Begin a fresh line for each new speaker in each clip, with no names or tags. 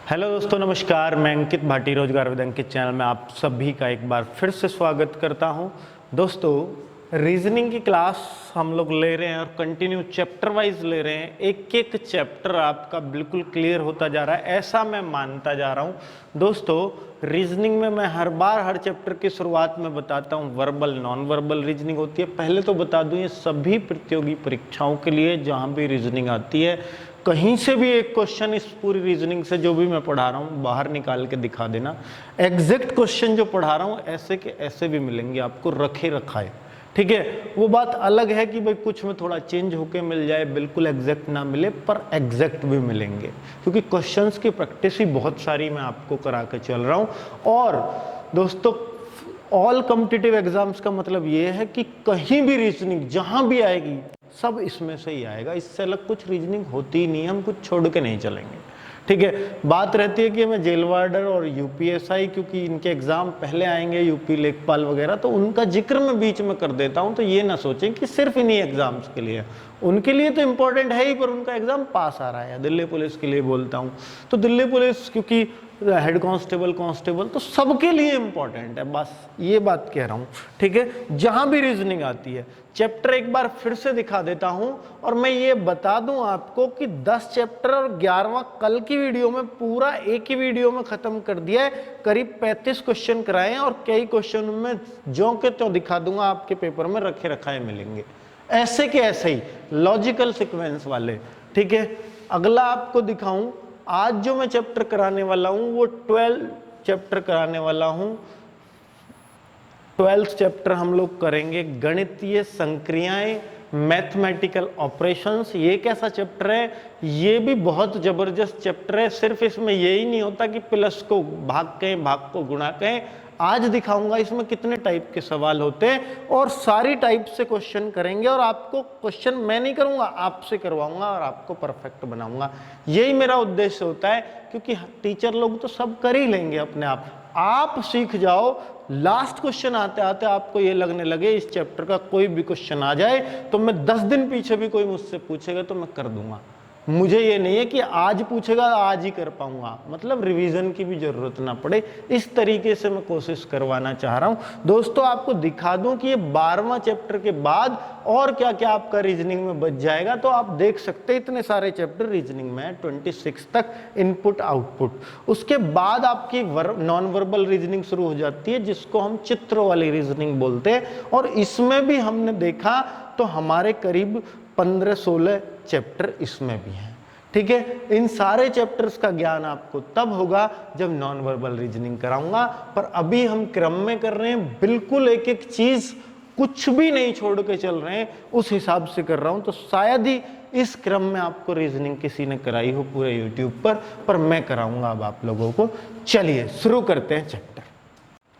Hello दोस्तों, नमस्कार। मैं अंकित भाटी, रोजगार विद अंकित चैनल में आप सभी का एक बार फिर से स्वागत करता हूं। दोस्तों, रीजनिंग की क्लास हम लोग ले रहे हैं और कंटिन्यू चैप्टर वाइज ले रहे हैं। एक एक चैप्टर आपका बिल्कुल क्लियर होता जा रहा है, ऐसा मैं मानता जा रहा हूं। दोस्तों, रीजनिंग में मैं हर बार हर चैप्टर की शुरुआत में बताता हूं वर्बल नॉन वर्बल रीजनिंग होती है। पहले तो बता दूं, ये सभी प्रतियोगी परीक्षाओं के लिए जहां भी रीजनिंग आती है, कहीं से भी एक क्वेश्चन इस पूरी रीजनिंग से जो भी मैं पढ़ा रहा हूँ बाहर निकाल के दिखा देना। एग्जैक्ट क्वेश्चन जो पढ़ा रहा हूँ ऐसे के ऐसे भी मिलेंगे आपको, रखे रखाए। ठीक है, वो बात अलग है कि भाई कुछ में थोड़ा चेंज होके मिल जाए, बिल्कुल एग्जैक्ट ना मिले, पर एग्जैक्ट भी मिलेंगे क्योंकि क्वेश्चंस की प्रैक्टिस ही बहुत सारी मैं आपको करा के चल रहा हूँ। और दोस्तों, ऑल कॉम्पिटिटिव एग्जाम्स का मतलब ये है कि कहीं भी रीजनिंग जहां भी आएगी सब इसमें से ही आएगा, इससे अलग कुछ रीजनिंग होती ही नहीं, हम कुछ छोड़ के नहीं चलेंगे। ठीक है, बात रहती है कि मैं जेल वार्डर और यूपीएसआई, क्योंकि इनके एग्जाम पहले आएंगे, यूपी लेखपाल वगैरह, तो उनका जिक्र मैं बीच में कर देता हूं। तो ये ना सोचें कि सिर्फ इन्हीं एग्जाम्स के लिए, उनके लिए तो इंपॉर्टेंट है ही, पर उनका एग्जाम पास आ रहा है। दिल्ली पुलिस के लिए बोलता हूं तो दिल्ली पुलिस, क्योंकि हेड कांस्टेबल तो सबके लिए इंपॉर्टेंट है, बस ये बात कह रहा हूं। ठीक है, जहां भी रीजनिंग आती है, चैप्टर एक बार फिर से दिखा देता हूं। और मैं ये बता दूं आपको कि 10 चैप्टर और 11वां कल की वीडियो में पूरा एक ही वीडियो में खत्म कर दिया है। करीब 35 क्वेश्चन कराए हैं और कई क्वेश्चन में जो के त्यों दिखा दूंगा, आपके पेपर में रखे रखाए मिलेंगे, ऐसे के ऐसे ही लॉजिकल सीक्वेंस वाले। ठीक है, अगला आपको दिखाऊं, आज जो मैं चैप्टर कराने वाला हूं वो 12 चैप्टर कराने वाला हूं। 12th चैप्टर हम लोग करेंगे गणितीय संक्रियाएं, मैथमेटिकल ऑपरेशंस। ये कैसा चैप्टर है? ये भी बहुत जबरदस्त चैप्टर है। सिर्फ इसमें यही नहीं होता कि प्लस को भाग कहें, भाग को गुणा कहें। आज दिखाऊंगा इसमें कितने टाइप के सवाल होते हैं और सारी टाइप से क्वेश्चन करेंगे। और आपको क्वेश्चन मैं नहीं करूंगा, आपसे करवाऊंगा और आपको परफेक्ट बनाऊंगा। यही मेरा उद्देश्य होता है, क्योंकि टीचर लोग तो सब कर ही लेंगे अपने आप सीख जाओ। लास्ट क्वेश्चन आते आते आपको ये लगने लगे इस चैप्टर का कोई भी क्वेश्चन आ जाए तो मैं 10 दिन पीछे भी कोई मुझसे पूछेगा तो मैं कर दूंगा। मुझे ये नहीं है कि आज पूछेगा आज ही कर पाऊंगा, मतलब रिवीजन की भी जरूरत ना पड़े, इस तरीके से मैं कोशिश करवाना चाह रहा हूं। दोस्तों, आपको दिखा दूं कि ये 12वां चैप्टर के बाद और क्या क्या आपका रीजनिंग में बच जाएगा। तो आप देख सकते हैं इतने सारे चैप्टर रीजनिंग में है, 26 तक, इनपुट आउटपुट। उसके बाद आपकी नॉन वर्बल रीजनिंग शुरू हो जाती है, जिसको हम चित्र वाली रीजनिंग बोलते हैं। और इसमें भी हमने देखा तो हमारे करीब 15-16 चैप्टर इसमें भी हैं। ठीक है, इन सारे चैप्टर्स का ज्ञान आपको तब होगा जब नॉन वर्बल रीजनिंग कराऊंगा, पर अभी हम क्रम में कर रहे हैं, बिल्कुल एक एक चीज कुछ भी नहीं छोड़ के चल रहे हैं, उस हिसाब से कर रहा हूं। तो शायद ही इस क्रम में आपको रीजनिंग किसी ने कराई हो पूरे यूट्यूब पर मैं कराऊंगा अब आप लोगों को। चलिए शुरू करते हैं चैप्टर।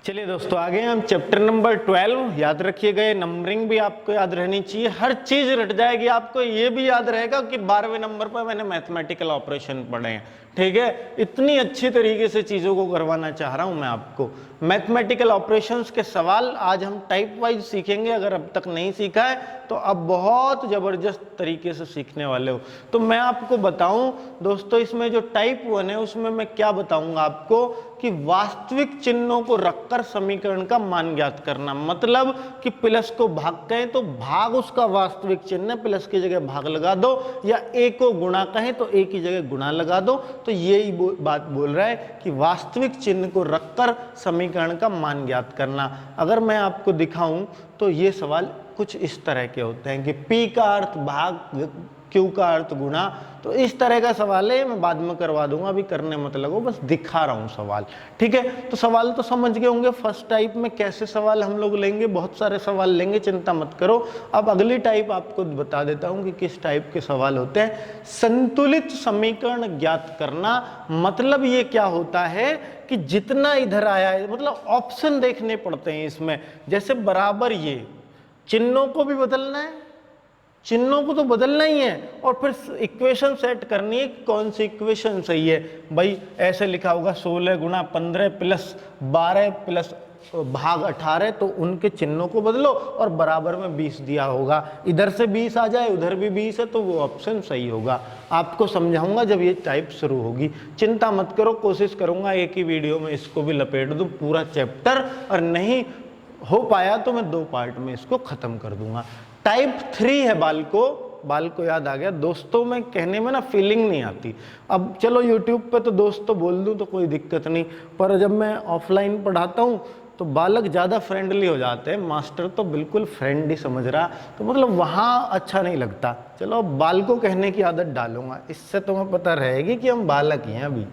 चलिए दोस्तों, आगे हम चैप्टर नंबर 12। याद रखिएगा, ये नंबरिंग भी आपको याद रहनी चाहिए, हर चीज रट जाएगी आपको। ये भी याद रहेगा कि 12वें नंबर पर मैंने मैथमेटिकल ऑपरेशन पढ़े हैं। ठीक है, इतनी अच्छी तरीके से चीजों को करवाना चाह रहा हूं मैं आपको। मैथमेटिकल ऑपरेशंस के सवाल आज हम टाइप वाइज सीखेंगे, अगर अब तक नहीं सीखा है तो अब बहुत जबरदस्त तरीके से सीखने वाले हो। तो मैं आपको बताऊं दोस्तों, इसमें जो टाइप 1 है उसमें मैं क्या बताऊंगा आपको कि वास्तविक चिन्हों को रखकर समीकरण का मान ज्ञात करना। मतलब कि प्लस को भाग कहें तो भाग उसका वास्तविक चिन्ह है, प्लस की जगह भाग लगा दो, या ए को गुणा कहें तो ए की जगह गुणा लगा दो। तो यही बात बोल रहा है कि वास्तविक चिन्ह को रखकर समीकरण का मान ज्ञात करना। अगर मैं आपको दिखाऊं तो ये सवाल कुछ इस तरह के होते हैं कि P का अर्थ भाग, Q का अर्थ गुणा। तो इस तरह का सवाल है, मैं बाद में करवा दूंगा, अभी करने मत लगो, बस दिखा रहा हूं सवाल। ठीक है, तो सवाल तो समझ गए होंगे फर्स्ट टाइप में कैसे सवाल हम लोग लेंगे। बहुत सारे सवाल लेंगे, चिंता मत करो। अब अगली टाइप आपको बता देता हूं कि किस टाइप के सवाल होते हैं। संतुलित समीकरण ज्ञात करना, मतलब ये क्या होता है कि जितना इधर आया है, मतलब ऑप्शन देखने पड़ते हैं इसमें। जैसे बराबर, ये चिन्हों को भी बदलना है, चिन्हों को तो बदलना ही है, और फिर इक्वेशन सेट करनी है, कौन सी इक्वेशन सही है। भाई ऐसे लिखा होगा 16 गुणा 15 प्लस 12 प्लस भाग 18 तो उनके चिन्हों को बदलो और बराबर में 20 दिया होगा, इधर से 20 आ जाए उधर भी 20 है तो वो ऑप्शन सही होगा। आपको समझाऊंगा जब ये टाइप शुरू होगी, चिंता मत करो, कोशिश करूंगा एक ही वीडियो में इसको भी लपेट दूं पूरा चैप्टर, और नहीं हो पाया तो मैं 2 पार्ट में इसको खत्म कर दूंगा। टाइप 3 है बाल को याद आ गया दोस्तों, मैं कहने में ना फीलिंग नहीं आती। अब चलो यूट्यूब पे तो दोस्तों बोल दूं तो कोई दिक्कत नहीं, पर जब मैं ऑफलाइन पढ़ाता हूं तो बालक ज़्यादा फ्रेंडली हो जाते हैं, मास्टर तो बिल्कुल फ्रेंड ही समझ रहा, तो मतलब वहाँ अच्छा नहीं लगता। चलो बाल को कहने की आदत डालूंगा, इससे तुम्हें पता रहेगी कि हम बालक ही हैं अभी।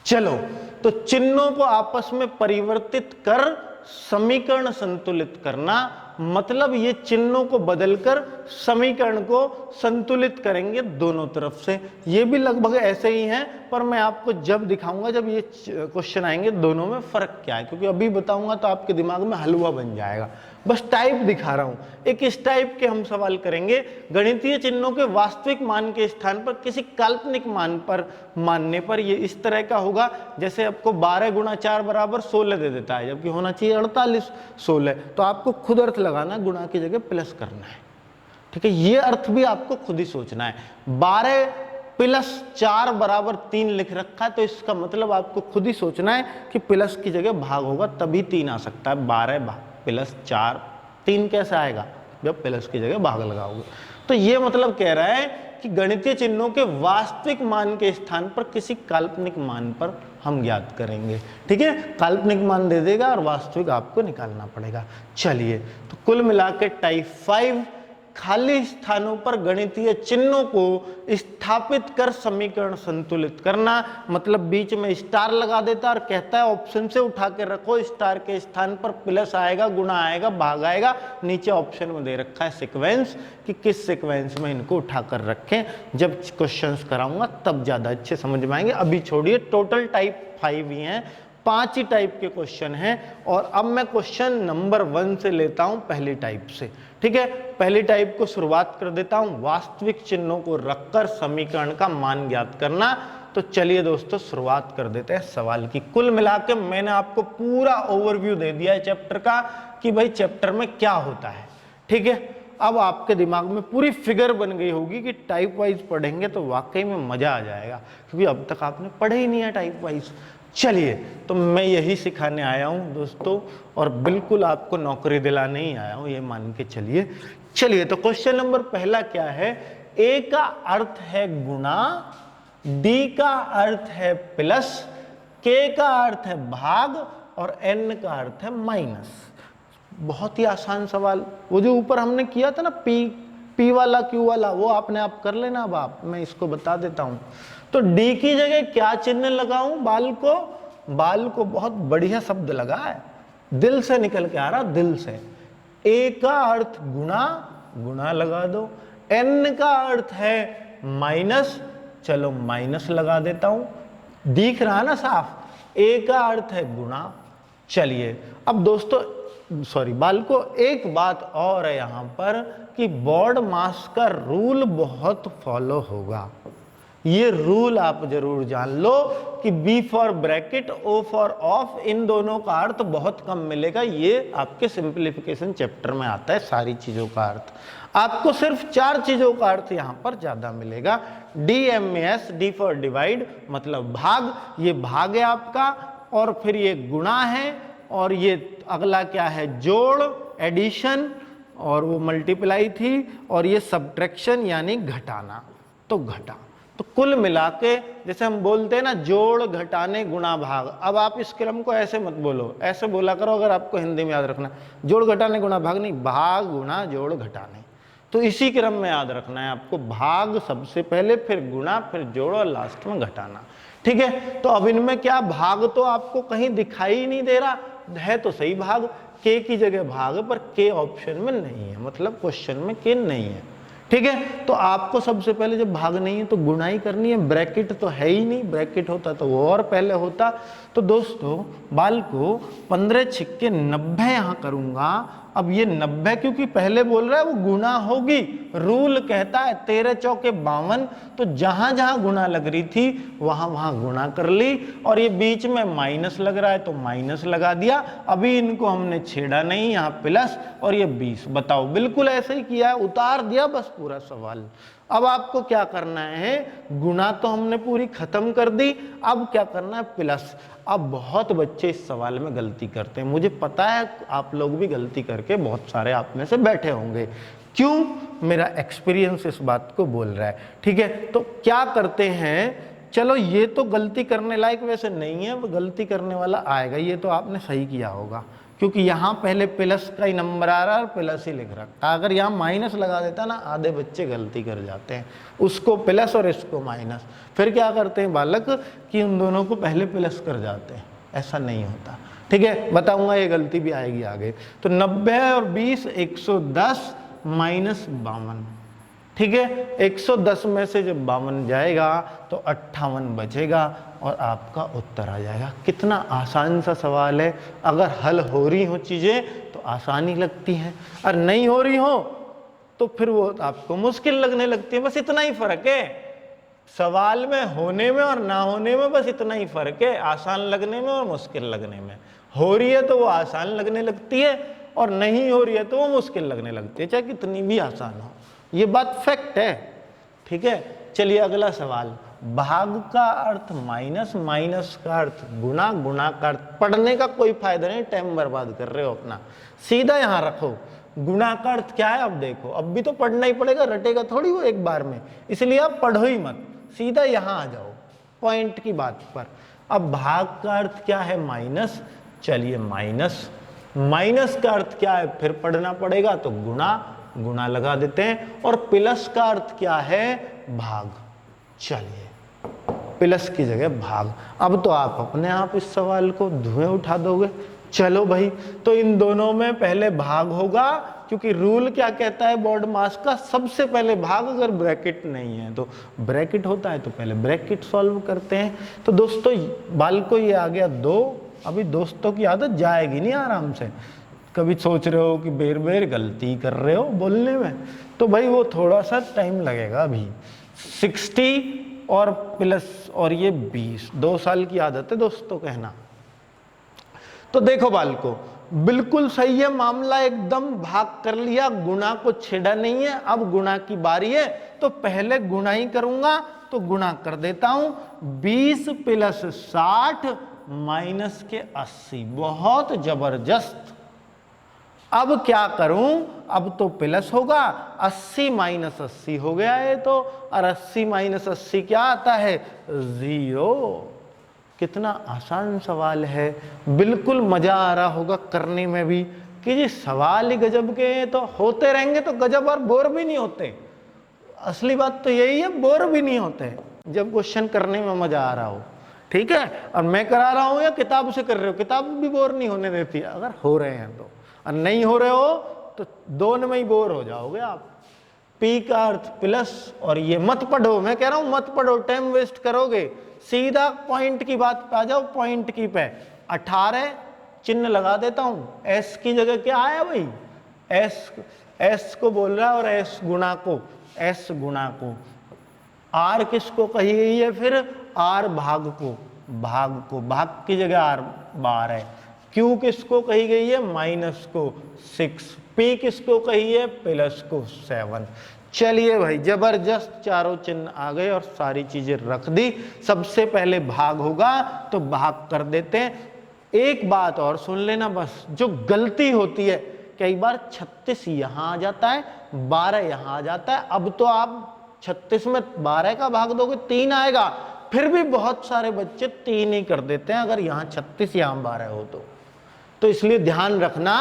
चलो तो चिन्हों को आपस में परिवर्तित कर समीकरण संतुलित करना, मतलब ये चिन्हों को बदलकर समीकरण को संतुलित करेंगे दोनों तरफ से। ये भी लगभग ऐसे ही हैं, पर मैं आपको जब दिखाऊंगा जब ये क्वेश्चन आएंगे दोनों में फर्क क्या है, क्योंकि अभी बताऊंगा तो आपके दिमाग में हलवा बन जाएगा। बस टाइप दिखा रहा हूं। एक इस टाइप के हम सवाल करेंगे, गणितीय चिन्हों के वास्तविक मान के स्थान पर किसी काल्पनिक मान पर मानने पर ये इस तरह का होगा, जैसे आपको 12 गुणा 4 बराबर 16 दे देता है, जबकि होना चाहिए 48 16, तो आपको खुद अर्थ लगाना, गुणा की जगह प्लस करना है। ठीक है, ये अर्थ भी आपको खुद ही सोचना है। 12 प्लस 4 बराबर 3 लिख रखा है, तो इसका मतलब आपको खुद ही सोचना है कि प्लस की जगह भाग होगा तभी 3 आ सकता है। 12 प्लस 4 3 कैसे आएगा, जब प्लस की जगह भाग लगाओगे। तो ये मतलब कह रहा है कि गणितीय चिन्हों के वास्तविक मान के स्थान पर किसी काल्पनिक मान पर हम ज्ञात करेंगे। ठीक है, काल्पनिक मान दे देगा और वास्तविक आपको निकालना पड़ेगा। चलिए, तो कुल मिला के टाइप 5 खाली स्थानों पर गणितीय चिन्हों को स्थापित कर समीकरण संतुलित करना, मतलब बीच में स्टार लगा देता और कहता है ऑप्शन से उठा के रखो, स्टार के स्थान पर प्लस आएगा, गुणा आएगा, भाग आएगा। नीचे ऑप्शन में दे रखा है सीक्वेंस कि किस सीक्वेंस में इनको उठा कर रखें। जब क्वेश्चंस कराऊंगा तब ज्यादा अच्छे समझ में आएंगे। अभी छोड़िए, टोटल टाइप 5 ही हैं, 5 ही टाइप के क्वेश्चन हैं। और अब मैं क्वेश्चन नंबर 1 से लेता हूं, पहली टाइप से। ठीक है, पहली टाइप को शुरुआत कर देता हूं, वास्तविक चिन्हों को रखकर समीकरण का मान ज्ञात करना। तो चलिए दोस्तों शुरुआत कर देते हैं सवाल की। कुल मिलाकर मैंने आपको पूरा ओवरव्यू दे दिया है चैप्टर का कि भाई चैप्टर में क्या होता है। ठीक है, अब आपके दिमाग में पूरी फिगर बन गई होगी कि टाइप वाइज पढ़ेंगे तो वाकई में मजा आ जाएगा, क्योंकि अब तक आपने पढ़े ही नहीं है टाइप वाइज। चलिए, तो मैं यही सिखाने आया हूं दोस्तों, और बिल्कुल आपको नौकरी दिलाने ही आया हूं, ये मान के चलिए। चलिए, तो क्वेश्चन नंबर पहला क्या है, ए का अर्थ है गुणा, डी का अर्थ है प्लस, के का अर्थ है भाग और एन का अर्थ है माइनस। बहुत ही आसान सवाल, वो जो ऊपर हमने किया था ना पी वाला क्यू वाला, वो आपने आप कर लेना। अब मैं इसको बता देता हूं। तो डी की जगह क्या चिन्ह लगाऊं, बाल को बहुत बढ़िया शब्द लगा है, दिल से निकल के आ रहा, दिल से। ए का अर्थ गुणा लगा दो, एन का अर्थ है माइनस, चलो माइनस लगा देता हूं, दिख रहा ना साफ, ए का अर्थ है गुणा। चलिए, अब दोस्तों बाल को एक बात और है यहां पर कि बोर्ड मास का रूल बहुत फॉलो होगा। ये रूल आप जरूर जान लो कि B for bracket, O for of, इन दोनों का अर्थ बहुत कम मिलेगा। ये आपके सिंप्लीफिकेशन चैप्टर में आता है, सारी चीजों का अर्थ। आपको सिर्फ 4 चीजों का अर्थ यहां पर ज्यादा मिलेगा। DMAS, डी फॉर डिवाइड, मतलब भाग, ये भाग है आपका, और फिर ये गुणा है, और ये अगला क्या है, जोड़, एडिशन, और वो मल्टीप्लाई थी, और ये सब्ट्रैक्शन यानी घटाना, तो घटा। तो कुल मिला के जैसे हम बोलते हैं ना, जोड़, घटाने, गुणा, भाग। अब आप इस क्रम को ऐसे मत बोलो, ऐसे बोला करो अगर आपको हिंदी में याद रखना, जोड़, घटाने, गुणा, भाग नहीं, भाग, गुणा, जोड़, घटाने। तो इसी क्रम में याद रखना है आपको, भाग सबसे पहले, फिर गुणा, फिर जोड़ और लास्ट में घटाना। ठीक है, तो अब इनमें क्या, भाग तो आपको कहीं दिखाई ही नहीं दे रहा है, तो सही भाग, के की जगह भाग, पर के ऑप्शन में नहीं है, मतलब क्वेश्चन में के नहीं है। ठीक है, तो आपको सबसे पहले जब भाग नहीं है तो गुणाई करनी है, ब्रैकेट तो है ही नहीं, ब्रैकेट होता तो वो और पहले होता। तो दोस्तों बाल को 15 छिक्के 90 यहाँ करूंगा, अब ये 90 क्योंकि पहले बोल रहा है वो गुणा होगी, रूल कहता है 13 चौके 52, तो जहां जहां गुणा लग रही थी वहां वहां गुणा कर ली, और ये बीच में माइनस लग रहा है तो माइनस लगा दिया। अभी इनको हमने छेड़ा नहीं, यहाँ प्लस और ये 20। बताओ, बिल्कुल ऐसे ही किया है, उतार दिया बस पूरा सवाल। अब आपको क्या करना है, गुणा तो हमने पूरी खत्म कर दी, अब क्या करना है, प्लस। अब बहुत बच्चे इस सवाल में गलती करते हैं, मुझे पता है आप लोग भी गलती करके बहुत सारे आप में से बैठे होंगे। क्यों? मेरा एक्सपीरियंस इस बात को बोल रहा है। ठीक है, तो क्या करते हैं, चलो ये तो गलती करने लायक वैसे नहीं है, वो गलती करने वाला आएगा, ये तो आपने सही किया होगा, क्योंकि यहाँ पहले प्लस का ही नंबर आ रहा है और प्लस ही लिख रखा। अगर यहाँ माइनस लगा देता ना, आधे बच्चे गलती कर जाते हैं, उसको प्लस और इसको माइनस। फिर क्या करते हैं बालक कि उन दोनों को पहले प्लस कर जाते हैं, ऐसा नहीं होता। ठीक है, बताऊंगा, ये गलती भी आएगी आगे। तो 90 और 20 110 माइनस 52। ठीक है, 110 में से जब 52 जाएगा तो 58 बचेगा और आपका उत्तर आ जाएगा। कितना आसान सा सवाल है। अगर हल हो रही हो चीजें तो आसानी लगती है, और नहीं हो रही हो तो फिर वो आपको मुश्किल लगने लगती है। बस इतना ही फर्क है सवाल में, होने में और ना होने में, बस इतना ही फर्क है, आसान लगने में और मुश्किल लगने में। हो रही है तो वो आसान लगने लगती है, और नहीं हो रही है तो वो मुश्किल लगने लगती है, चाहे कितनी भी आसान हो। ये बात फैक्ट है। ठीक है, चलिए अगला सवाल। भाग का अर्थ माइनस, माइनस का अर्थ गुणा, गुणा का अर्थ, पढ़ने का कोई फायदा नहीं, टाइम बर्बाद कर रहे हो अपना, सीधा यहां रखो। गुणा का अर्थ क्या है, अब देखो, अब भी तो पढ़ना ही पड़ेगा, रटेगा थोड़ी वो एक बार में, इसलिए आप पढ़ो ही मत, सीधा यहां आ जाओ पॉइंट की बात पर। अब भाग का अर्थ क्या है, माइनस, चलिए माइनस। माइनस का अर्थ क्या है, फिर पढ़ना पड़ेगा, तो गुणा, गुणा लगा देते हैं। और प्लस का अर्थ क्या है, भाग, चलिए प्लस की जगह भाग। अब तो आप अपने आप इस सवाल को धुएं उठा दोगे। चलो भाई, तो इन दोनों में पहले भाग होगा, क्योंकि रूल क्या कहता है बोर्ड मास का, सबसे पहले भाग, अगर ब्रैकेट नहीं है तो ब्रैकेट होता है, तो पहले ब्रैकेट सॉल्व करते हैं। तो दोस्तों बाल को ये आ गया 2। अभी दोस्तों की आदत जाएगी नहीं आराम से, कभी सोच रहे हो कि बेर बेर गलती कर रहे हो बोलने में, तो भाई वो थोड़ा सा टाइम लगेगा। अभी 60 और प्लस और ये 20, 2 साल की आदत है दोस्तों कहना। तो देखो बालको, बिल्कुल सही है मामला, एकदम भाग कर लिया, गुणा को छेड़ा नहीं है। अब गुणा की बारी है, तो पहले गुणा ही करूंगा, तो गुणा कर देता हूं। 20 प्लस 60 माइनस के 80, बहुत जबरदस्त। अब क्या करूं, अब तो प्लस होगा, 80 माइनस 80 हो गया है तो, और 80 माइनस 80 क्या आता है, 0। कितना आसान सवाल है, बिल्कुल मजा आ रहा होगा करने में भी, कि जी सवाल ही गजब के हैं, तो होते रहेंगे तो गजब, और बोर भी नहीं होते। असली बात तो यही है, बोर भी नहीं होते जब क्वेश्चन करने में मजा आ रहा हो। ठीक है, और मैं करा रहा हूं या किताब से कर रहे हो, किताब भी बोर नहीं होने देती अगर हो रहे हैं तो, और नहीं हो रहे हो तो दोनों में ही बोर हो जाओगे आप। पी का अर्थ प्लस, और ये मत पढ़ो, मैं कह रहा हूं मत पढ़ो, टाइम वेस्ट करोगे, सीधा पॉइंट की बात पे आ जाओ, पॉइंट की पे। 18 चिन्ह लगा देता हूं, एस की जगह क्या आया भाई, एस को बोल रहा है, और एस गुणा को, एस गुणा को। आर किसको कही गई है, फिर आर भाग को, भाग को, भाग की जगह आर बार है। क्यू किसको कही गई है, माइनस को 6। पी किसको कही है, प्लस को 7। चलिए भाई जबरदस्त, चारों चिन्ह आ गए और सारी चीजें रख दी। सबसे पहले भाग होगा तो भाग कर देते हैं। एक बात और सुन लेना बस, जो गलती होती है, कई बार 36 यहां आ जाता है, 12 यहां आ जाता है। अब तो आप 36 में 12 का भाग दोगे 3 आएगा, फिर भी बहुत सारे बच्चे 3 ही कर देते हैं, अगर यहाँ 36 यहाँ 12 हो तो इसलिए ध्यान रखना,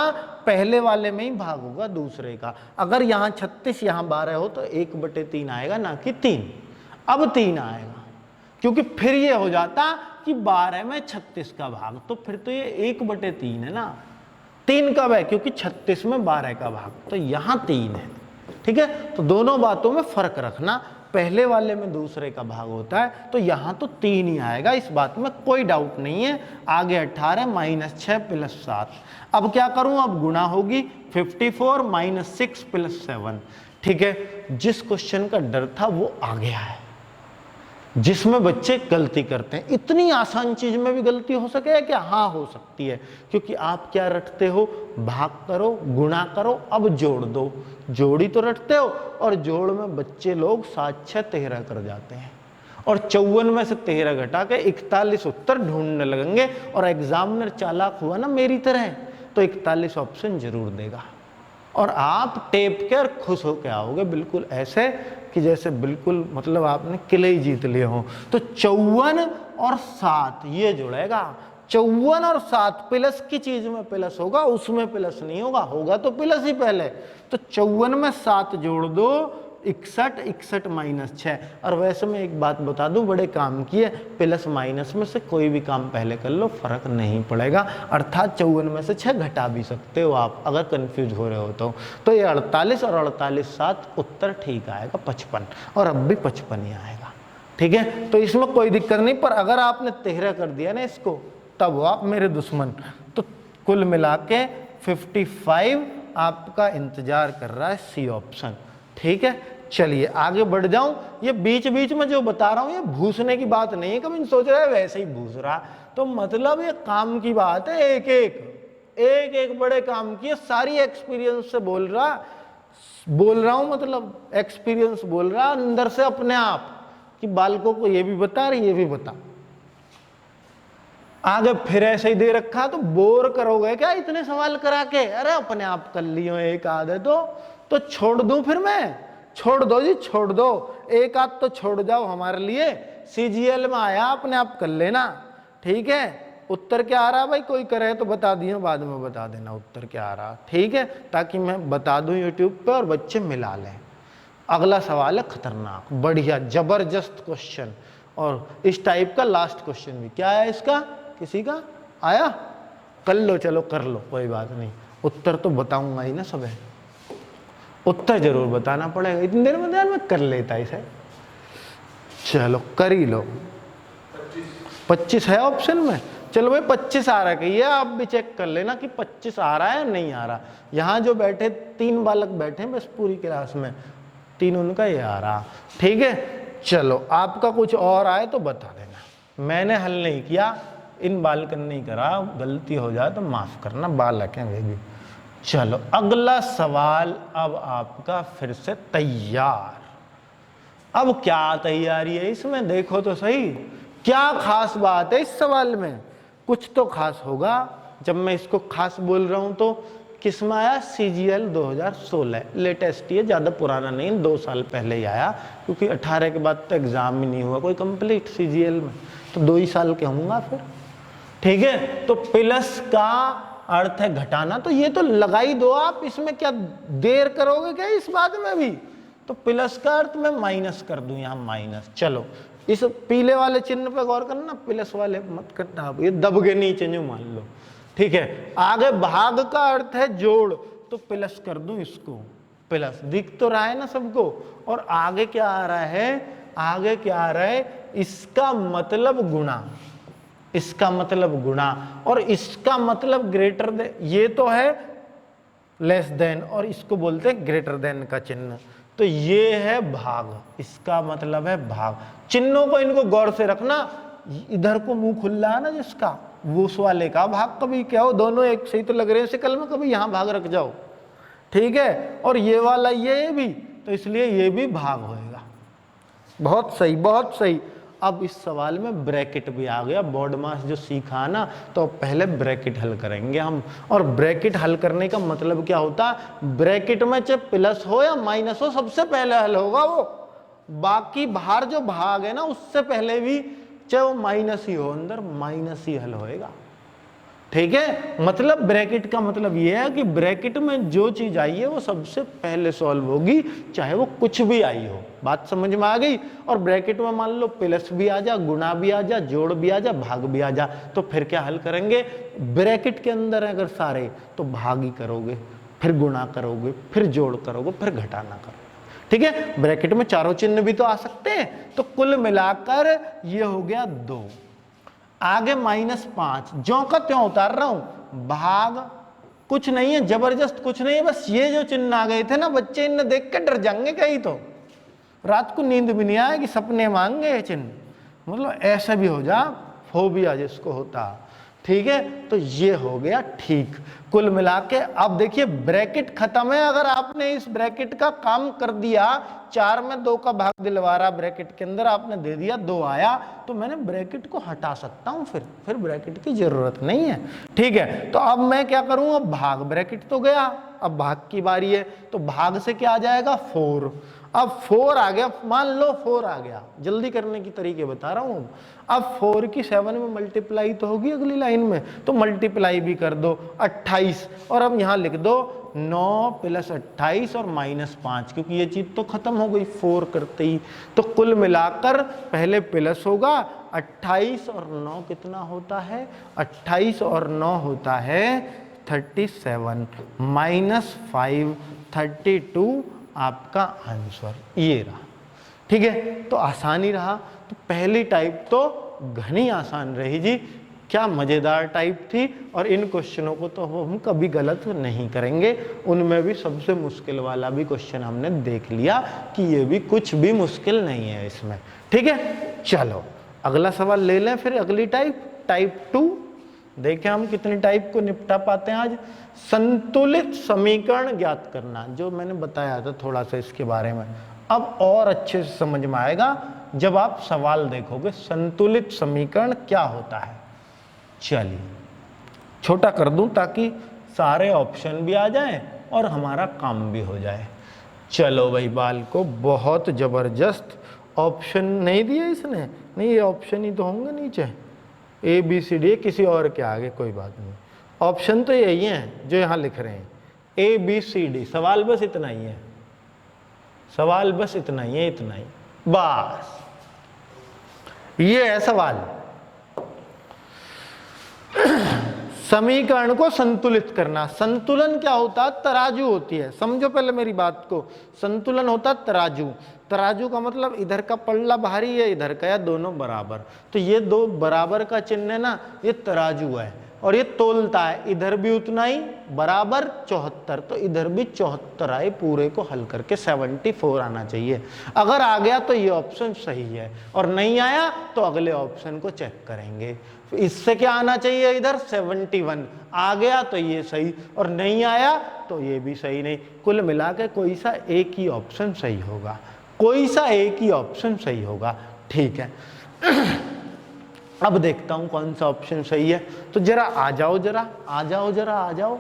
पहले वाले में ही भाग होगा दूसरे का। अगर यहाँ 36 यहाँ 12 हो तो 1/3 आएगा, ना कि 3। अब 3 आएगा, क्योंकि फिर ये हो जाता कि 12 में 36 का भाग, तो फिर तो ये 1/3 है ना। 3 कब है, क्योंकि 36 में 12 का भाग, तो यहाँ 3 है। ठीक है, तो दोनों बातों में फर्क रखना, पहले वाले में दूसरे का भाग होता है, तो यहाँ तो 3 ही आएगा, इस बात में कोई डाउट नहीं है। आगे 18 - 6 + 7। अब क्या करूं, अब गुणा होगी 54 - 6 + 7। ठीक है, जिस क्वेश्चन का डर था वो आ गया है, जिसमें बच्चे गलती करते हैं। इतनी आसान चीज में भी गलती हो सके क्या? हाँ हो सकती है, क्योंकि आप क्या रटते हो, भाग करो, गुणा करो, अब जोड़ दो। जोड़ी तो रटते हो, और जोड़ में बच्चे लोग 7 6 13 कर जाते हैं, और 54 में से 13 घटा के 41 उत्तर ढूंढने लगेंगे। और एग्जामिनर चालाक हुआ ना मेरी तरह, तो 41 ऑप्शन जरूर देगा, और आप टेप के और खुश होके आओगे, बिल्कुल ऐसे कि जैसे बिल्कुल मतलब आपने किले ही जीत लिए हो। तो 54 और 7 ये जुड़ेगा। 54 और 7 प्लस की चीज में प्लस होगा, उसमें प्लस नहीं होगा, होगा तो प्लस ही पहले। तो 54 में 7 जोड़ दो, 61, 61 - 6। और वैसे मैं एक बात बता दूं, बड़े काम की है, प्लस माइनस में से कोई भी काम पहले कर लो, फर्क नहीं पड़ेगा। अर्थात 54 में से 6 घटा भी सकते हो आप, अगर कंफ्यूज हो रहे हो तो ये 48 और 48 7 उत्तर ठीक आएगा 55, और अब भी 55 ही आएगा। ठीक है, तो इसमें कोई दिक्कत नहीं। पर अगर आपने 13 कर दिया ना इसको, तब आप मेरे दुश्मन। तो कुल मिला के 55 आपका इंतजार कर रहा है, सी ऑप्शन। ठीक है, चलिए आगे बढ़ जाऊं। ये बीच बीच में जो बता रहा हूं ये भूसने की बात नहीं है, कभी सोच रहे वैसे ही भूस रहा, तो मतलब ये काम की बात है। एक एक बड़े काम की, सारी एक्सपीरियंस से बोल रहा हूं, मतलब एक्सपीरियंस बोल रहा अंदर से अपने आप, कि बालकों को ये भी बता रही, ये भी बता। आगे फिर ऐसे ही दे रखा, तो बोर करोगे क्या इतने सवाल करा के? अरे अपने आप कर लियो एक आधे तो छोड़ दूं फिर मैं? छोड़ दो जी, छोड़ दो, एक आध तो छोड़ जाओ हमारे लिए। सीजीएल में आया, अपने आप कर लेना। ठीक है, उत्तर क्या आ रहा भाई? कोई करे तो बता दियो, बाद में बता देना उत्तर क्या आ रहा। ठीक है, ताकि मैं बता दूं यूट्यूब पे और बच्चे मिला लें। अगला सवाल है खतरनाक, बढ़िया, जबरदस्त क्वेश्चन, और इस टाइप का लास्ट क्वेश्चन भी। क्या है इसका? किसी का आया? कर लो, चलो कर लो, कोई बात नहीं। उत्तर तो बताऊंगा ही ना सब, उत्तर जरूर बताना पड़ेगा। इतनी देर में ध्यान में कर लेता इसे। चलो कर ही लो। 25 है ऑप्शन में। चलो भाई 25 आ रहा है, ये आप भी चेक कर लेना कि 25 आ रहा है नहीं आ रहा। यहाँ जो बैठे 3 बालक बैठे बस पूरी क्लास में, 3 उनका ये आ रहा। ठीक है, चलो आपका कुछ और आए तो बता देना। मैंने हल नहीं किया, इन बालक ने नहीं करा, गलती हो जाए तो माफ करना, बालक हैं वे भी। चलो अगला सवाल अब आपका फिर से तैयार। अब क्या तैयारी है इसमें, देखो तो सही, क्या खास बात है इस सवाल में? कुछ तो खास होगा जब मैं इसको खास बोल रहा हूं। तो किसमें आया? सीजीएल 2016, लेटेस्ट ही है, ज्यादा पुराना नहीं, 2 साल पहले ही आया, क्योंकि 18 के बाद तो एग्जाम ही नहीं हुआ कोई कंप्लीट सीजीएल में, तो 2 ही साल के होंगे फिर। ठीक है, तो प्लस का अर्थ है घटाना, तो ये तो लगा ही दो आप, इसमें क्या देर करोगे क्या इस बात में भी? तो प्लस का अर्थ मैं माइनस कर दूं, यहां माइनस। चलो इस पीले वाले चिन्ह पे गौर करना, प्लस वाले मत करना, ये दब के नीचे जो मान लो। ठीक है, आगे भाग का अर्थ है जोड़, तो प्लस कर दूं इसको, प्लस दिख तो रहा है ना सबको। और आगे क्या आ रहा है? आगे क्या आ रहा है? इसका मतलब गुणा, इसका मतलब गुणा, और इसका मतलब ग्रेटर देन, ये तो है लेस देन, और इसको बोलते हैं ग्रेटर देन का चिन्ह। तो ये है भाग, इसका मतलब है भाग। चिन्हों को इनको गौर से रखना, इधर को मुंह खुला है ना जिसका, वो उस वाले का भाग कभी क्या हो, दोनों एक सही तो लग रहे हैं शक्ल में, कभी यहां भाग रख जाओ। ठीक है, और ये वाला ये भी, तो इसलिए ये भी भाग होएगा। बहुत सही, बहुत सही। अब इस सवाल में ब्रैकेट भी आ गया, बोर्ड मास जो सीखा ना, तो पहले ब्रैकेट हल करेंगे हम। और ब्रैकेट हल करने का मतलब क्या होता है? ब्रैकेट में चाहे प्लस हो या माइनस हो, सबसे पहले हल होगा वो। बाकी बाहर जो भाग है ना, उससे पहले भी चाहे वो माइनस ही हो, अंदर माइनस ही हल होएगा। ठीक है, मतलब ब्रैकेट का मतलब ये है कि ब्रैकेट में जो चीज आई है वो सबसे पहले सॉल्व होगी, चाहे वो कुछ भी आई हो। बात समझ में आ गई? और ब्रैकेट में मान लो प्लस भी आ जा, गुणा भी आ जा, जोड़ भी आ जा, भाग भी आ जा, तो फिर क्या हल करेंगे? ब्रैकेट के अंदर अगर सारे, तो भाग ही करोगे, फिर गुणा करोगे, फिर जोड़ करोगे, फिर घटाना करोगे। ठीक है, ब्रैकेट में चारों चिन्ह भी तो आ सकते हैं। तो कुल मिलाकर ये हो गया 2। आगे -5 ज्यों का त्यों उतार रहा हूं, भाग कुछ नहीं है, जबरदस्त कुछ नहीं है, बस ये जो चिन्ह आ गए थे ना बच्चे, इन्हें देख के डर जाएंगे कहीं तो रात को नींद भी नहीं आएगी, सपने मांगे ये चिन्ह, मतलब ऐसा भी हो जा, फोबिया जिसको होता। ठीक है, तो ये हो गया ठीक। कुल मिला के अब देखिए ब्रैकेट खत्म है। अगर आपने इस ब्रैकेट का काम कर दिया, 4 में 2 का भाग दिलवा रहा ब्रैकेट के अंदर, आपने दे दिया 2 आया, तो मैंने ब्रैकेट को हटा सकता हूं, फिर ब्रैकेट की जरूरत नहीं है। ठीक है, तो अब मैं क्या करूं, अब भाग ब्रैकेट तो गया, अब भाग की बारी है, तो भाग से क्या आ जाएगा 4। अब 4 आ गया, मान लो 4 आ गया, जल्दी करने की तरीके बता रहा हूं। अब 4 की 7 में मल्टीप्लाई तो होगी अगली लाइन में, तो मल्टीप्लाई भी कर दो 28, और अब यहां लिख दो 9 + 28 और -5, क्योंकि ये चीज तो खत्म हो गई 4 करते ही। तो कुल मिलाकर पहले प्लस होगा 28 और 9 कितना होता है, 28 और 9 होता है 37, -5 32 आपका आंसर ये रहा। ठीक है, तो आसान ही रहा। तो पहली टाइप तो घनी आसान रही जी, क्या मजेदार टाइप थी, और इन क्वेश्चनों को तो हम कभी गलत नहीं करेंगे। उनमें भी सबसे मुश्किल वाला भी क्वेश्चन हमने देख लिया कि ये भी कुछ भी मुश्किल नहीं है इसमें। ठीक है, चलो अगला सवाल ले लें फिर, अगली टाइप 2। देखें हम कितनी टाइप को निपटा पाते हैं आज। संतुलित समीकरण ज्ञात करना, जो मैंने बताया था थोड़ा सा इसके बारे में, अब और अच्छे से समझ में आएगा जब आप सवाल देखोगे संतुलित समीकरण क्या होता है। चलिए छोटा कर दूं ताकि सारे ऑप्शन भी आ जाएं और हमारा काम भी हो जाए। चलो भाई बाल को, बहुत जबरदस्त ऑप्शन नहीं दिए इसने, नहीं ये ऑप्शन ही तो होंगे नीचे, ABCD किसी और के आगे कोई बात नहीं, ऑप्शन तो यही है जो यहां लिख रहे हैं ABCD। सवाल बस इतना ही है, सवाल बस इतना ही है, इतना ही बस, ये है सवाल। समीकरण को संतुलित करना। संतुलन क्या होता है, तराजू होती है, समझो पहले मेरी बात को। संतुलन होता है तराजू, तराजू का मतलब इधर का पल्ला भारी है, इधर का, या दोनों बराबर। तो ये 2 बराबर का चिन्ह है ना, ये तराजू है, और ये तोलता है, इधर भी उतना ही बराबर 74, तो इधर भी 74 आए, पूरे को हल करके 74 आना चाहिए। अगर आ गया तो ये ऑप्शन सही है, और नहीं आया तो अगले ऑप्शन को चेक करेंगे। इससे क्या आना चाहिए, इधर 71 आ गया तो ये सही, और नहीं आया तो ये भी सही नहीं। कुल मिला के कोई सा एक ही ऑप्शन सही होगा, कोई सा एक ही ऑप्शन सही होगा। ठीक है, अब देखता हूं कौन सा ऑप्शन सही है। तो जरा आ जाओ, आ जाओ,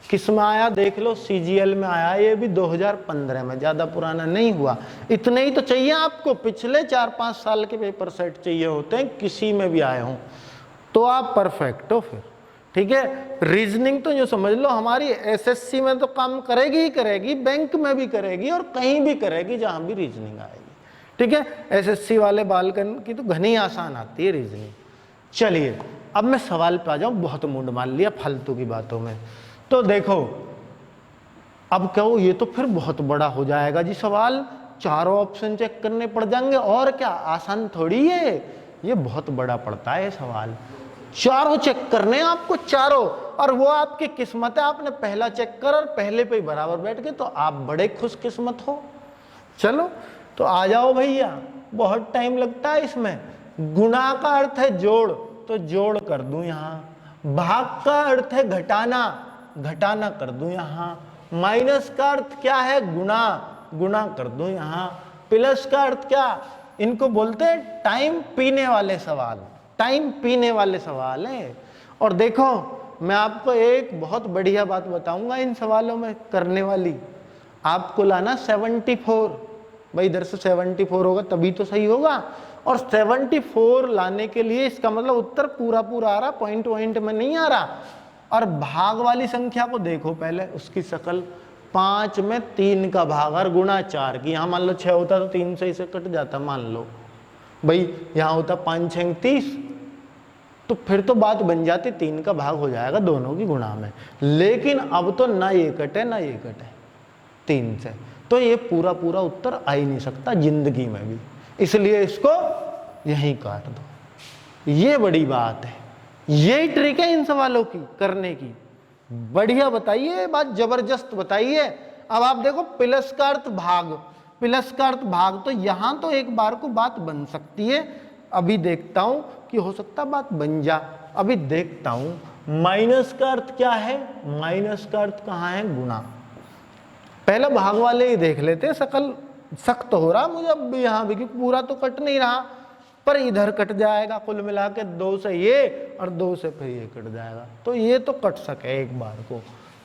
किस में आया देख लो, CGL में आया, ये भी 2015 में, ज्यादा पुराना नहीं हुआ। इतने ही तो चाहिए आपको, पिछले 4-5 साल के पेपर सेट चाहिए होते हैं, किसी में भी आए हों तो आप परफेक्ट हो फिर। ठीक है, रीजनिंग तो जो समझ लो हमारी SSC में तो काम करेगी ही करेगी, बैंक में भी करेगी, और कहीं भी करेगी जहां भी रीजनिंग आएगी। ठीक है, SSC वाले बालकन की तो घनी आसान आती है रीजनिंग। चलिए अब मैं सवाल पे आ जाऊं, बहुत मूड मान लिया फालतू की बातों में। तो देखो अब कहो ये तो फिर बहुत बड़ा हो जाएगा जी सवाल, चारों ऑप्शन चेक करने पड़ जाएंगे, और क्या आसान थोड़ी है, ये बहुत बड़ा पड़ता है सवाल, चारों चेक करने आपको, चारों। और वो आपकी किस्मत है, आपने पहला चेक कर और पहले पे ही बराबर बैठ गए, तो आप बड़े खुशकिस्मत हो। चलो तो आ जाओ भैया, बहुत टाइम लगता है इसमें। गुणा का अर्थ है जोड़, तो जोड़ कर दूं यहां। भाग का अर्थ है घटाना, घटाना कर दूं यहां। माइनस का अर्थ क्या है, गुणा, गुणा कर दूं यहां। प्लस का अर्थ क्या, इनको बोलते हैं टाइम पीने वाले सवाल, टाइम पीने वाले सवाल है। और देखो मैं आपको एक बहुत बढ़िया बात बताऊंगा इन सवालों में करने वाली, आपको लाना 74। भाई इधर से 74 होगा तभी तो सही होगा, और 74 लाने के लिए इसका मतलब उत्तर पूरा पूरा आ रहा, पॉइंट पॉइंट में नहीं आ रहा। और भाग वाली संख्या को देखो पहले, उसकी शकल, 5 में 3 का भाग और गुणा 4 की। यहाँ मान लो 6 होता तो 3 से इसे कट जाता, मान लो भाई यहाँ होता 5 6 30, तो फिर तो बात बन जाती 3 का भाग हो जाएगा दोनों की गुणा में। लेकिन अब तो ना ये कटे ना ये कटे 3 से, तो ये पूरा पूरा उत्तर आ ही नहीं सकता जिंदगी में भी, इसलिए इसको यहीं काट दो। ये बड़ी बात है, यही ट्रिक है इन सवालों की करने की। बढ़िया बताइए, बात जबरदस्त बताइए। अब आप देखो प्लस का अर्थ भाग, प्लस का अर्थ भाग, तो यहां तो एक बार को बात बन सकती है। अभी देखता हूं कि हो सकता बात बन जा, अभी देखता हूं। माइनस का अर्थ क्या है, माइनस का अर्थ कहां है, गुणा। पहले भाग वाले ही देख लेते, सकल सख्त हो रहा मुझे अब भी यहाँ भी, क्योंकि पूरा तो कट नहीं रहा, पर इधर कट जाएगा कुल मिला के 2 से ये और 2 से फिर ये कट जाएगा, तो ये तो कट सके एक बार को।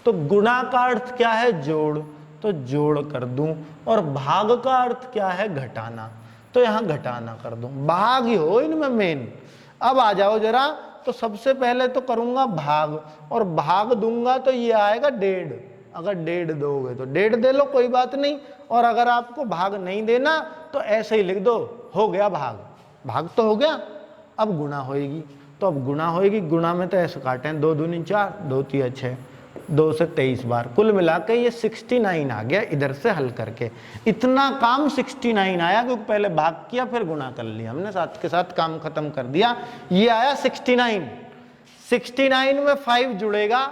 तो गुणा का अर्थ क्या है, जोड़, तो जोड़ कर दूं। और भाग का अर्थ क्या है, घटाना, तो यहाँ घटाना कर दूं। भाग ही हो इनमें मेन। अब आ जाओ जरा, तो सबसे पहले तो करूंगा भाग, और भाग दूंगा तो ये आएगा 1.5। अगर 1.5 दोगे तो 1.5 दे लो, कोई बात नहीं। और अगर आपको भाग नहीं देना तो ऐसे ही लिख दो, हो गया भाग, भाग तो हो गया। अब गुणा होएगी, तो अब गुणा होएगी, गुणा में तो ऐसे काटे हैं, 2 दूनी 4, 2 तिया 6, 2 से 23 बार, कुल मिला के ये 69 आ गया इधर से हल करके। इतना काम 69 आया, क्योंकि पहले भाग किया फिर गुणा कर लिया हमने, साथ के साथ काम खत्म कर दिया। ये आया 69। 69 में 5 जुड़ेगा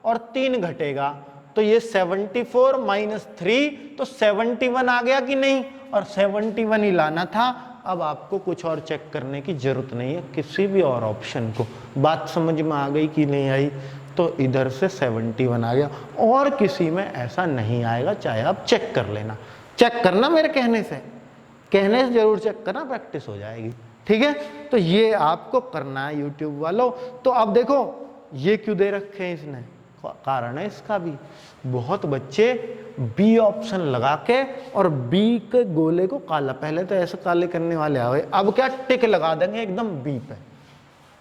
और 3 घटेगा, तो ये 74 माइनस 3, तो 71 आ गया कि नहीं, और 71 ही लाना था। अब आपको कुछ और चेक करने की जरूरत नहीं है किसी भी और ऑप्शन को। बात समझ में आ गई कि नहीं आई, तो इधर से 71 आ गया, और किसी में ऐसा नहीं आएगा, चाहे आप चेक कर लेना। चेक करना मेरे कहने से जरूर चेक करना, प्रैक्टिस हो जाएगी, ठीक है। तो ये आपको करना है यूट्यूब वालों। तो अब देखो ये क्यों दे रखे हैं इसने, कारण है इसका भी। बहुत बच्चे बी ऑप्शन लगा के और बी के गोले को काला, पहले तो ऐसे काले करने वाले आए, अब क्या टिक लगा देंगे एकदम बी पे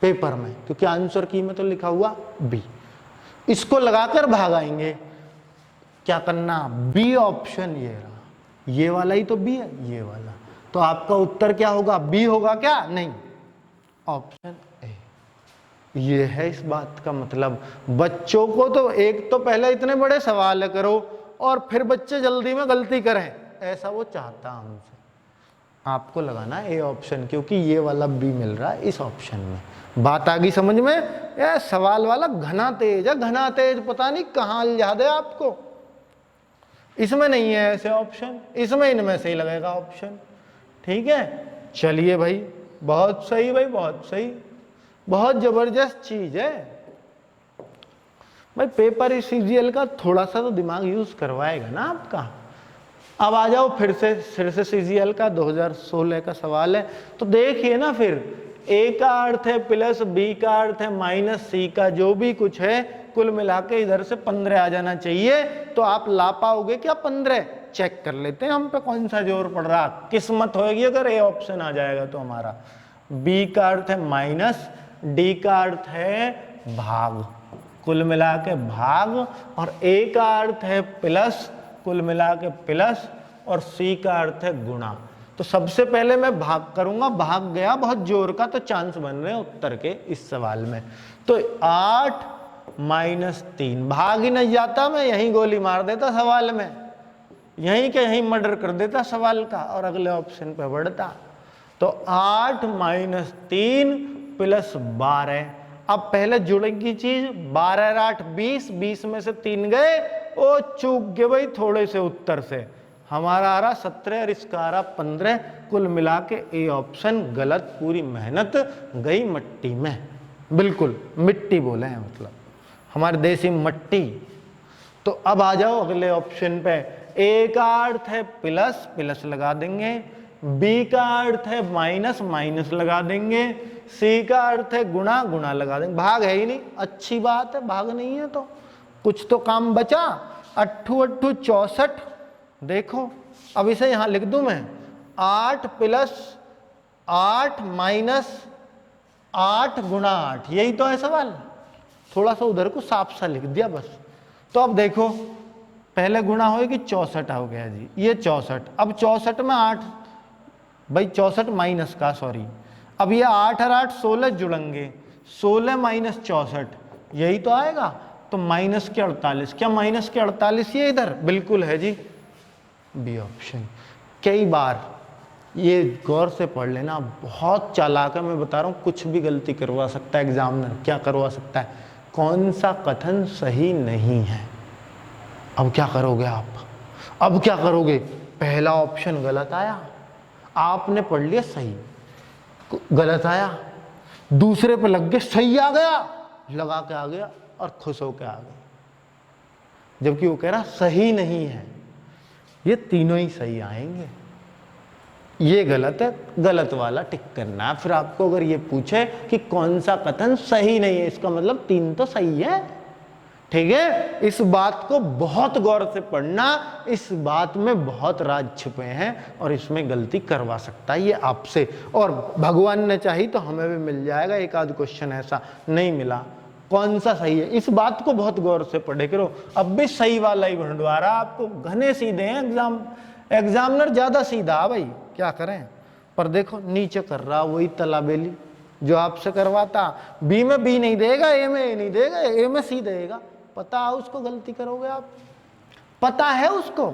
पेपर में, क्योंकि आंसर की में तो लिखा हुआ बी। इसको लगाकर भागाएंगे। क्या करना, बी ऑप्शन ये रहा, ये वाला ही तो बी है, ये वाला, तो आपका उत्तर क्या होगा, बी होगा क्या, नहीं, ऑप्शन ए। ये है इस बात का मतलब। बच्चों को तो एक तो पहले इतने बड़े सवाल करो और फिर बच्चे जल्दी में गलती करें, ऐसा वो चाहता हमसे। आपको लगाना ए ऑप्शन, क्योंकि ये वाला बी मिल रहा है इस ऑप्शन में। बात आ गई समझ में। ये सवाल वाला घना तेज है, घना तेज, पता नहीं कहाँ लिया दे आपको। इसमें नहीं है ऐसे ऑप्शन, इसमें इनमें से ही लगेगा ऑप्शन, ठीक है। चलिए भाई, बहुत सही भाई, बहुत सही, बहुत जबरदस्त चीज है भाई। पेपर सीजीएल का थोड़ा सा तो दिमाग यूज करवाएगा ना आपका। अब आ जाओ फिर से सीजीएल का 2016 का सवाल है, तो देखिए ना, फिर ए का अर्थ है प्लस, बी का अर्थ है माइनस, सी का जो भी कुछ है कुल मिला के इधर से 15 आ जाना चाहिए। तो आप ला पाओगे क्या 15? चेक कर लेते हैं हम पे कौन सा जोर पड़ रहा। किस्मत होगी अगर ए ऑप्शन आ जाएगा तो हमारा। बी का अर्थ है माइनस, डी का अर्थ है भाग, कुल मिला के भाग, और ए का अर्थ है प्लस, कुल मिला के प्लस, और सी का अर्थ है गुणा। तो सबसे पहले मैं भाग करूंगा, भाग गया बहुत जोर का, तो चांस बन रहे हैं उत्तर के इस सवाल में। तो 8 माइनस 3, भाग ही नहीं जाता, मैं यहीं गोली मार देता सवाल में, यहीं के यहीं मर्डर कर देता सवाल का और अगले ऑप्शन पे बढ़ता। तो 8 माइनस 3 प्लस 12। अब पहले जुड़ेगी चीज, 12 और 8 20, 20 में से 3 गए, ओ चूक गए भाई थोड़े से उत्तर से। हमारा आ रहा 17 और इसका आ रहा 15, कुल मिला के ए ऑप्शन गलत। पूरी मेहनत गई मट्टी में, बिल्कुल मिट्टी बोले हैं, मतलब हमारे देसी मट्टी। तो अब आ जाओ अगले ऑप्शन पे। ए का अर्थ है प्लस, प्लस लगा देंगे, बी का अर्थ है माइनस, माइनस लगा देंगे, सी का अर्थ है गुणा, गुणा लगा देंगे। भाग है ही नहीं, अच्छी बात है, भाग नहीं है तो कुछ तो काम बचा। 8 8 64, देखो अब इसे यहां लिख दूं मैं, 8 प्लस 8 माइनस 8 गुणा 8, यही तो है सवाल। थोड़ा सा उधर को साफ सा लिख दिया बस। तो अब देखो पहले गुणा होगी 64 हो गया जी, ये 64। अब 64 में 8 भाई, 64 माइनस का, सॉरी, अब ये 8 और 8 16 जुड़ेंगे, 16 माइनस 64 यही तो आएगा। तो माइनस के 48, क्या माइनस के 48 ये इधर बिल्कुल है जी, बी ऑप्शन। कई बार ये गौर से पढ़ लेना, बहुत चालाक है, मैं बता रहा हूँ, कुछ भी गलती करवा सकता है एग्जामिनर। क्या करवा सकता है? कौन सा कथन सही नहीं है। अब क्या करोगे आप? अब क्या करोगे? पहला ऑप्शन गलत आया, आपने पढ़ लिया सही, गलत आया, दूसरे पे लग गए, सही आ गया, लगा के आ गया और खुश होके आ गया, जबकि वो कह रहा सही नहीं है। ये तीनों ही सही आएंगे। ये गलत है, गलत वाला टिक करना है। फिर आपको अगर ये पूछे कि कौन सा कथन सही नहीं है, इसका मतलब 3 तो सही है। ठीक है, इस बात को बहुत गौर से पढ़ना, इस बात में बहुत राज छिपे हैं और इसमें गलती करवा सकता है ये आपसे। और भगवान ने चाही तो हमें भी मिल जाएगा एक आध क्वेश्चन ऐसा। नहीं मिला, कौन सा सही है, इस बात को बहुत गौर से पढ़े करो। अब भी सही वाला ही ढूंढवा रहा, आपको घने सीधे हैं एग्जामिनर ज्यादा सीधा भाई, क्या करें। पर देखो नीचे कर रहा वही तलाबेली जो आपसे करवाता। बी में बी नहीं देगा, ए में ए नहीं देगा, ए में सी देगा। पता है उसको गलती करोगे आप, पता है उसको।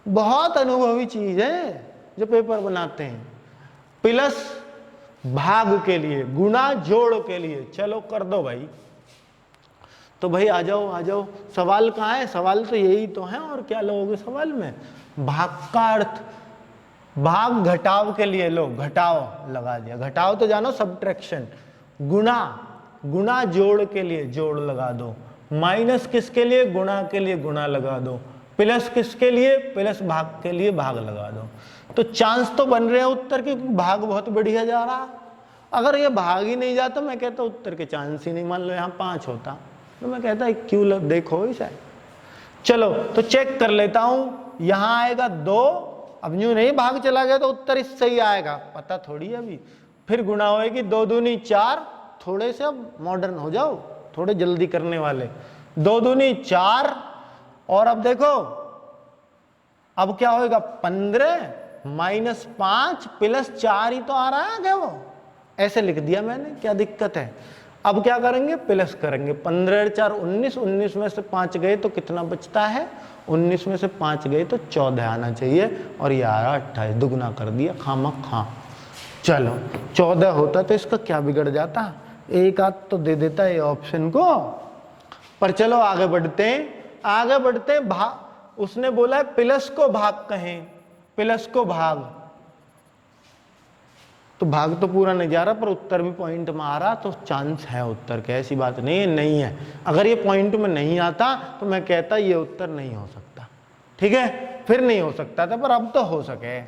बहुत अनुभवी चीज है जो पेपर बनाते हैं। प्लस भाग के लिए, गुणा जोड़ के लिए, चलो कर दो भाई। तो भाई आ जाओ आ जाओ, सवाल कहाँ है? सवाल तो यही तो है, और क्या लोगे सवाल में? भाग का अर्थ, भाग घटाव के लिए लो, घटाव लगा दिया। घटाव तो जानो सब्ट्रैक्शन। गुणा, गुणा जोड़ के लिए जोड़ लगा दो। माइनस किसके लिए? गुणा के लिए गुणा लगा दो। प्लस किसके लिए? प्लस भाग के लिए भाग लगा दो। तो चांस तो बन रहे हैं उत्तर के, भाग बहुत बढ़िया जा रहा। अगर ये भाग ही नहीं जाता, मैं कहता उत्तर के चांस ही नहीं। मान लो यहाँ 5 होता तो मैं कहता क्यों, देखो इसे। चलो तो चेक कर लेता हूं, यहां आएगा 2। अब यूं नहीं भाग चला गया तो उत्तर इससे ही आएगा, पता थोड़ी है अभी। फिर गुणा होएगी, 2 दूनी 4। थोड़े से अब मॉडर्न हो जाओ, थोड़े जल्दी करने वाले। 2 दूनी 4, और अब देखो अब क्या होएगा? 15 माइनस 5 प्लस 4 ही तो आ रहा है क्या? वो ऐसे लिख दिया मैंने, क्या दिक्कत है? अब क्या करेंगे? प्लस करेंगे। 15 4 19, 19 में से 5 गए तो कितना बचता है? 19 में से 5 गए तो 14 आना चाहिए, और ये आ रहा 28। दुगना कर दिया खामखा। चलो 14 होता तो इसका क्या बिगड़ जाता? एक आध तो दे देता है ऑप्शन को। पर चलो आगे बढ़ते हैं, आगे बढ़ते हैं। भाग, उसने बोला है प्लस को भाग कहें, प्लस को भाग। तो भाग तो पूरा नहीं जा रहा, पर उत्तर भी पॉइंट में आ रहा, तो चांस है उत्तर के। ऐसी बात नहीं है नहीं है। अगर ये पॉइंट में नहीं आता तो मैं कहता ये उत्तर नहीं हो सकता। ठीक है, फिर नहीं हो सकता था, पर अब तो हो सके।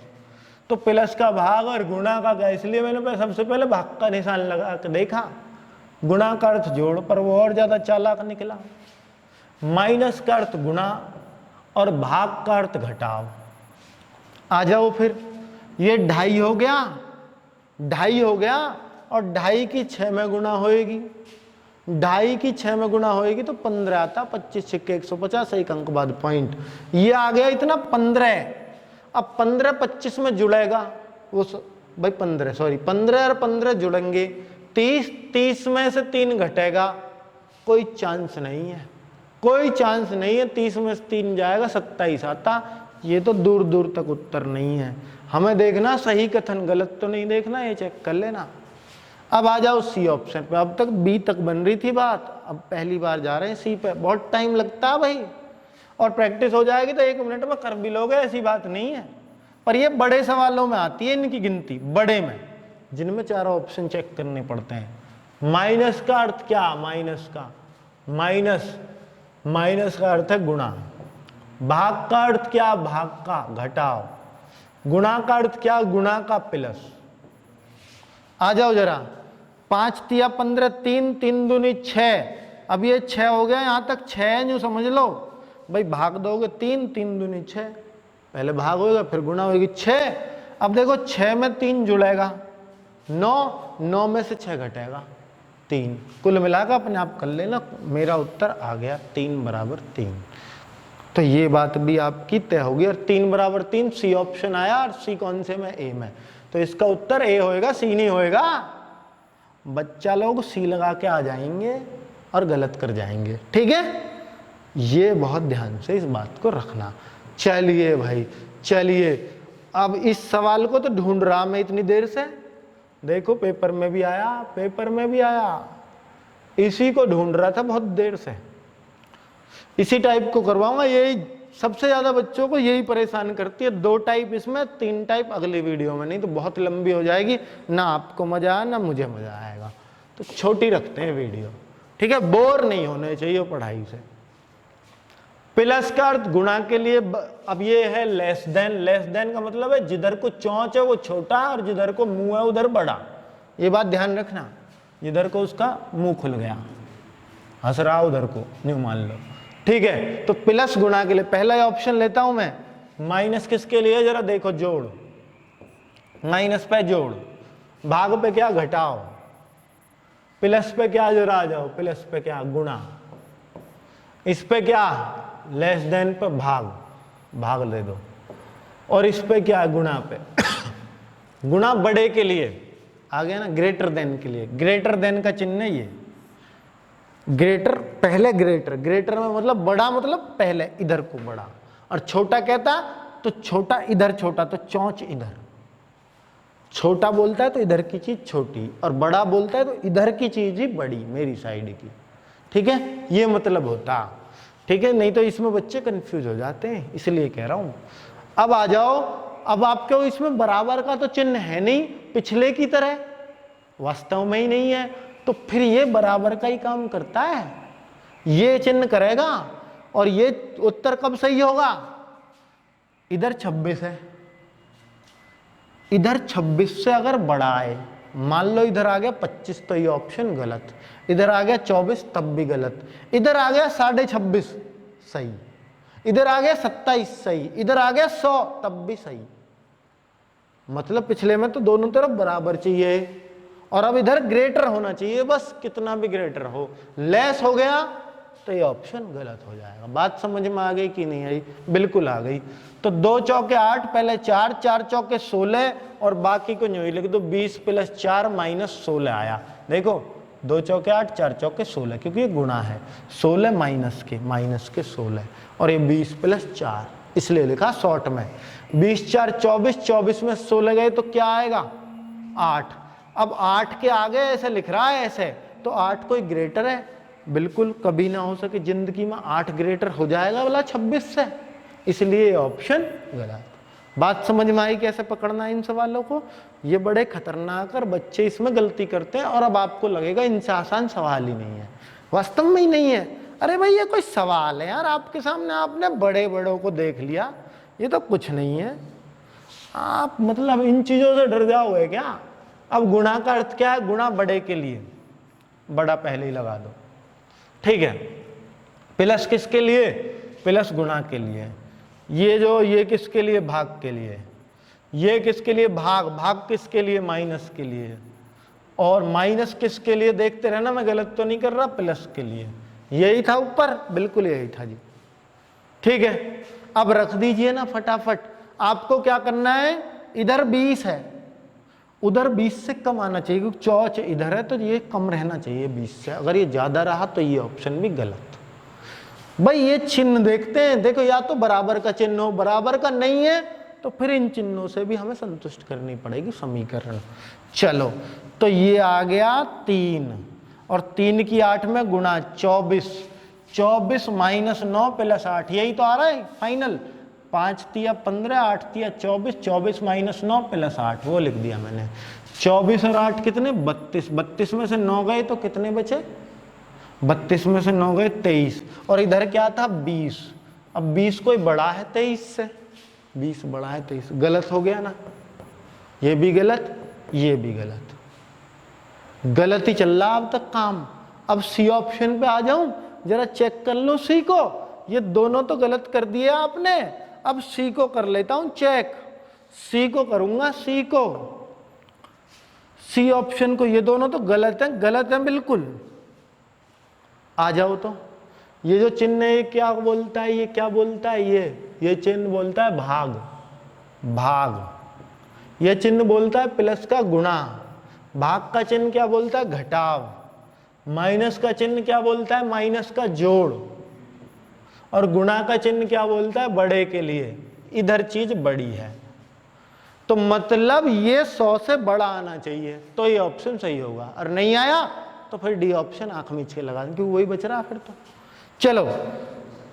तो प्लस का भाग और गुणा का क्या, इसलिए मैंने सबसे पहले भाग का निशान लगा के देखा। गुणा का अर्थ जोड़, पर वो और ज्यादा चालाक निकला। माइनस का अर्थ गुणा और भाग का अर्थ घटाव। आ जाओ फिर, ये 2.5 हो गया, 2.5 हो गया, और 2.5 की 6 में गुणा होएगी। 2.5 की 6 में गुणा होएगी तो 15 आता। 25 छिक्के 150, एक अंक बाद पॉइंट। ये आ गया इतना 15। अब 15 25 में जुड़ेगा वो भाई 15 और 15 जुड़ेंगे, 30 में से 3 घटेगा। कोई चांस नहीं है, कोई चांस नहीं है। 30 में से 3 जाएगा, 27 आता। ये तो दूर दूर तक उत्तर नहीं है। हमें देखना सही कथन, गलत तो नहीं देखना, ये चेक कर लेना। अब आ जाओ सी ऑप्शन पे। अब तक बी तक बन रही थी बात, अब पहली बार जा रहे हैं सी पे। बहुत टाइम लगता है भाई, और प्रैक्टिस हो जाएगी तो 1 मिनट में कर भी लोगे, ऐसी बात नहीं है। पर ये बड़े सवालों में आती है इनकी गिनती, बड़े में, जिनमें 4 ऑप्शन चेक करने पड़ते हैं। माइनस का अर्थ क्या? माइनस का, माइनस का अर्थ है गुणा। भाग का अर्थ क्या? भाग का घटाव। गुणा का अर्थ क्या? गुणा का प्लस। आ जाओ जरा, 5 तिया 15, 3 3 दूनी 6। अब ये 6 हो गया, यहां तक 6 है, यूं समझ लो भाई। भाग दोगे 3 3 दूनी 6, पहले भाग होगा फिर गुणा होगी 6। अब देखो 6 में 3 जुड़ेगा 9 में से 6 घटेगा 3। कुल मिलाकर अपने आप कर लेना, मेरा उत्तर आ गया 3 बराबर 3। तो ये बात भी आपकी तय होगी। और 3 बराबर 3 सी ऑप्शन आया, और सी कौन से में? ए में। तो इसका उत्तर ए होएगा, सी नहीं होएगा। बच्चा लोग सी लगा के आ जाएंगे और गलत कर जाएंगे। ठीक है, ये बहुत ध्यान से इस बात को रखना। चलिए भाई, चलिए अब इस सवाल को तो ढूंढ रहा मैं इतनी देर से, देखो पेपर में भी आया, पेपर में भी आया, इसी को ढूंढ रहा था बहुत देर से। इसी टाइप को करवाऊंगा, यही सबसे ज्यादा बच्चों को यही परेशान करती है। 2 टाइप इसमें, 3 टाइप अगली वीडियो में, नहीं तो बहुत लंबी हो जाएगी, ना आपको मजा आया ना मुझे मजा आएगा। तो छोटी रखते हैं वीडियो, ठीक है, बोर नहीं होने चाहिए पढ़ाई से। प्लस का अर्थ गुणा के लिए, अब ये है लेस देन। लेस देन का मतलब है जिधर को चौंच है वो छोटा और जिधर को मुंह है उधर बड़ा। ये बात ध्यान रखना, जिधर को उसका मुंह खुल गया, हंस रहा उधर को न्यू मान लो, ठीक है। तो प्लस गुणा के लिए पहला ऑप्शन लेता हूं मैं। माइनस किसके लिए, जरा देखो, जोड़, माइनस पे जोड़, भाग पे क्या घटाओ, प्लस पे क्या जरा आ जाओ, प्लस पे क्या गुणा, इस पे क्या लेस देन पे भाग, भाग ले दो, और इस पे क्या गुणा पे गुणा बड़े के लिए आ गया ना, ग्रेटर देन के लिए। ग्रेटर देन का चिन्ह है ये, ग्रेटर पहले, ग्रेटर, ग्रेटर में मतलब बड़ा, मतलब पहले इधर को बड़ा, और छोटा कहता तो छोटा इधर, छोटा तो चौंच इधर, छोटा बोलता है तो इधर की चीज छोटी, और बड़ा बोलता है तो इधर की चीज ही बड़ी, मेरी साइड की, ठीक है, ये मतलब होता, ठीक है। नहीं तो इसमें बच्चे कंफ्यूज हो जाते हैं, इसलिए कह रहा हूं। अब आ जाओ, अब आपको इसमें बराबर का तो चिन्ह है नहीं पिछले की तरह, वास्तव में ही नहीं है, तो फिर ये बराबर का ही काम करता है, ये चिन्ह करेगा, और ये उत्तर कब सही होगा, इधर 26 है, इधर 26 से अगर बड़ा है, मान लो इधर आ गया 25 तो ये ऑप्शन गलत, इधर आ गया 24 तब भी गलत, इधर आ गया 26.5 सही, इधर आ गया 27 सही, इधर आ गया 100 तब भी सही। मतलब पिछले में तो दोनों तरफ बराबर चाहिए, और अब इधर ग्रेटर होना चाहिए, बस कितना भी ग्रेटर हो, लेस हो गया तो ये ऑप्शन गलत हो जाएगा। बात समझ में आ गई कि नहीं आई, बिल्कुल आ गई। तो 2 चौके 8, पहले 4, 4 चौके 16, और बाकी को यूं ही लिख दो 20 + 4 - 16 आया। देखो 2 चौके 8, 4 चौके 16, क्योंकि ये गुणा है, 16 माइनस के 16, और ये 20 + 4 इसलिए लिखा शॉर्ट में। 20 4 24, 24 में 16 गए तो क्या आएगा 8। अब 8 के आगे ऐसे लिख रहा है ऐसे, तो 8 कोई ग्रेटर है, बिल्कुल कभी ना हो सके जिंदगी में 8 ग्रेटर हो जाएगा वाला 26 से, इसलिए ऑप्शन गलत। बात समझ में आई कैसे पकड़ना है इन सवालों को, ये बड़े खतरनाक और बच्चे इसमें गलती करते हैं, और अब आपको लगेगा इनसे आसान सवाल ही नहीं है, वास्तव में ही नहीं है। अरे भाई ये कोई सवाल है यार, आपके सामने आपने बड़े बड़ों को देख लिया, ये तो कुछ नहीं है। आप मतलब इन चीजों से डर जाओगे क्या। अब गुणा का अर्थ क्या है, गुणा बड़े के लिए, बड़ा पहले ही लगा दो, ठीक है। प्लस किसके लिए, प्लस गुणा के लिए, ये किसके लिए, भाग के लिए, ये किसके लिए, भाग, भाग किसके लिए, माइनस के लिए, और माइनस किसके लिए, देखते रहना मैं गलत तो नहीं कर रहा, प्लस के लिए। यही था ऊपर, बिल्कुल यही था जी, ठीक है। अब रख दीजिए ना फटाफट, आपको क्या करना है, इधर 20 है, उधर 20 से कम आना चाहिए, क्योंकि चौच इधर है तो ये कम रहना चाहिए 20 से, अगर ये ज्यादा रहा तो ये ऑप्शन भी गलत। भाई ये चिन्ह देखते हैं, देखो या तो बराबर का चिन्ह हो, बराबर का नहीं है तो फिर इन चिन्हों से भी हमें संतुष्ट करनी पड़ेगी समीकरण। चलो तो ये आ गया 3, और 3 की 8 में गुणा 24, 24 - 9 + 8, यही तो आ रहा है फाइनल। 5 तिया 15, 8 तिया 24, 24 - 9 + 8, वो लिख दिया मैंने। 24 और 8 कितने, 32, 32 में से 9 गए तो कितने बचे, 32 में से 9 गए 23, और इधर क्या था 20। अब 20 कोई बड़ा है 23 से, 20 बड़ा है 23, गलत हो गया ना, ये भी गलत, ये भी गलत, गलत ही चल रहा अब तक काम। अब सी ऑप्शन पे आ जाऊं, जरा चेक कर लो सी को, ये दोनों तो गलत कर दिए आपने, अब सी को कर लेता हूं चेक, सी को करूंगा, सी को, सी ऑप्शन को, ये दोनों तो गलत है, गलत है बिल्कुल। आ जाओ तो, ये जो चिन्ह है ये क्या बोलता है, ये क्या बोलता है, ये चिन्ह बोलता है भाग, भाग। ये चिन्ह बोलता है प्लस का गुणा, भाग का चिन्ह क्या बोलता है घटाव, माइनस का चिन्ह क्या बोलता है माइनस का जोड़, और गुणा का चिन्ह क्या बोलता है बड़े के लिए। इधर चीज बड़ी है, तो मतलब ये 100 से बड़ा आना चाहिए, तो ये ऑप्शन सही होगा। और नहीं आया तो फिर डी ऑप्शन आंख मीच के लगा दें, क्योंकि वही बच रहा फिर तो। चलो,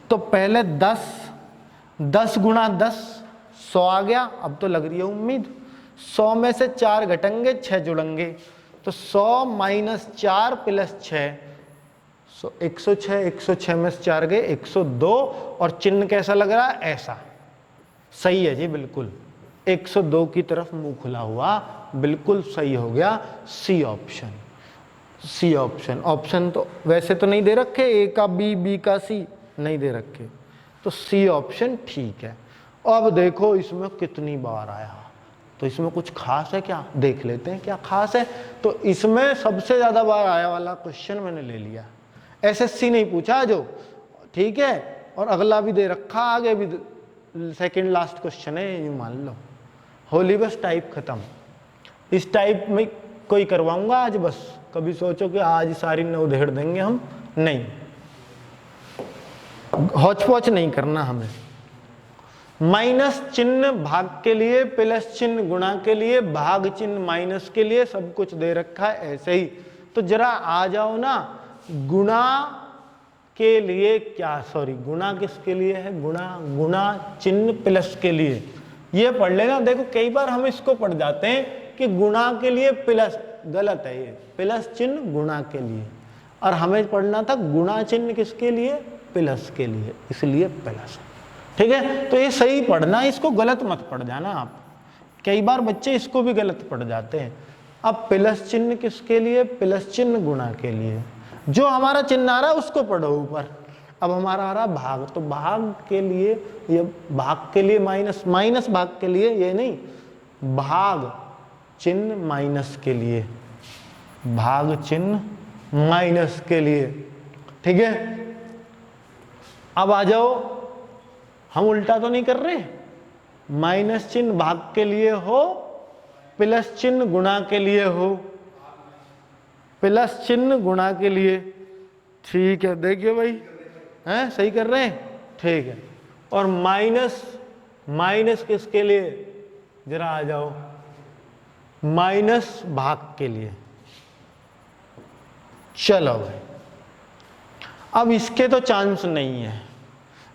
तो पहले 10 गुणा 10 100 आ गया। अब तो लग रही है उम्मीद, 100 में से 4 घटेंगे 6 जुड़ेंगे, तो 100 माइनस 4 प्लस 6, 106, 106 में से 4 गए 102, और चिन्ह कैसा लग रहा है? ऐसा। सही है जी, बिल्कुल 102 की तरफ मुंह खुला हुआ, बिल्कुल सही हो गया C option. C option, option तो वैसे तो नहीं दे रखे, ए का बी, बी का सी नहीं दे रखे, तो सी ऑप्शन ठीक है। अब देखो इसमें कितनी बार आया, तो इसमें कुछ खास है क्या, देख लेते हैं क्या खास है। तो इसमें सबसे ज्यादा बार आया वाला क्वेश्चन मैंने ले लिया, एसएससी नहीं पूछा जो, ठीक है, और अगला भी दे रखा, आगे भी सेकंड लास्ट क्वेश्चन है, यूं मान लो। होली बस टाइप खत्म, इस टाइप में कोई करवाऊंगा आज बस, कभी सोचो कि आज सारी न उधेड़ देंगे हम, नहीं, हौच पौच नहीं करना हमें। माइनस चिन्ह भाग के लिए, प्लस चिन्ह गुणा के लिए, भाग चिन्ह माइनस के लिए, सब कुछ दे रखा है ऐसे ही। तो जरा आ जाओ ना, गुणा के लिए क्या, सॉरी गुणा किसके लिए है, गुणा चिन्ह प्लस के लिए, ये पढ़ लेना। देखो कई बार हम इसको पढ़ जाते हैं कि गुणा के लिए प्लस, गलत है ये, प्लस चिन्ह गुणा के लिए, और हमें पढ़ना था गुणा चिन्ह किसके लिए, प्लस के लिए, इसलिए प्लस। ठीक है, तो ये सही पढ़ना, इसको गलत मत पढ़ जाना आप, कई बार बच्चे इसको भी गलत पढ़ जाते हैं। अब प्लस चिन्ह किसके लिए, प्लस चिन्ह गुणा के लिए, जो हमारा चिन्ह आ रहा है उसको पढ़ो ऊपर। अब हमारा आ रहा भाग, तो भाग के लिए, ये भाग के लिए माइनस, माइनस भाग के लिए, ये नहीं, भाग चिन्ह माइनस के लिए, भाग चिन्ह माइनस के लिए, ठीक है। अब आ जाओ, हम उल्टा तो नहीं कर रहे, माइनस चिन्ह भाग के लिए हो, प्लस चिन्ह गुणा के लिए हो, प्लस चिन्ह गुणा के लिए, ठीक है, देखिए भाई हैं, सही कर रहे हैं, ठीक है। और माइनस, माइनस किसके लिए, जरा आ जाओ, माइनस भाग के लिए। चलो भाई, अब इसके तो चांस नहीं है,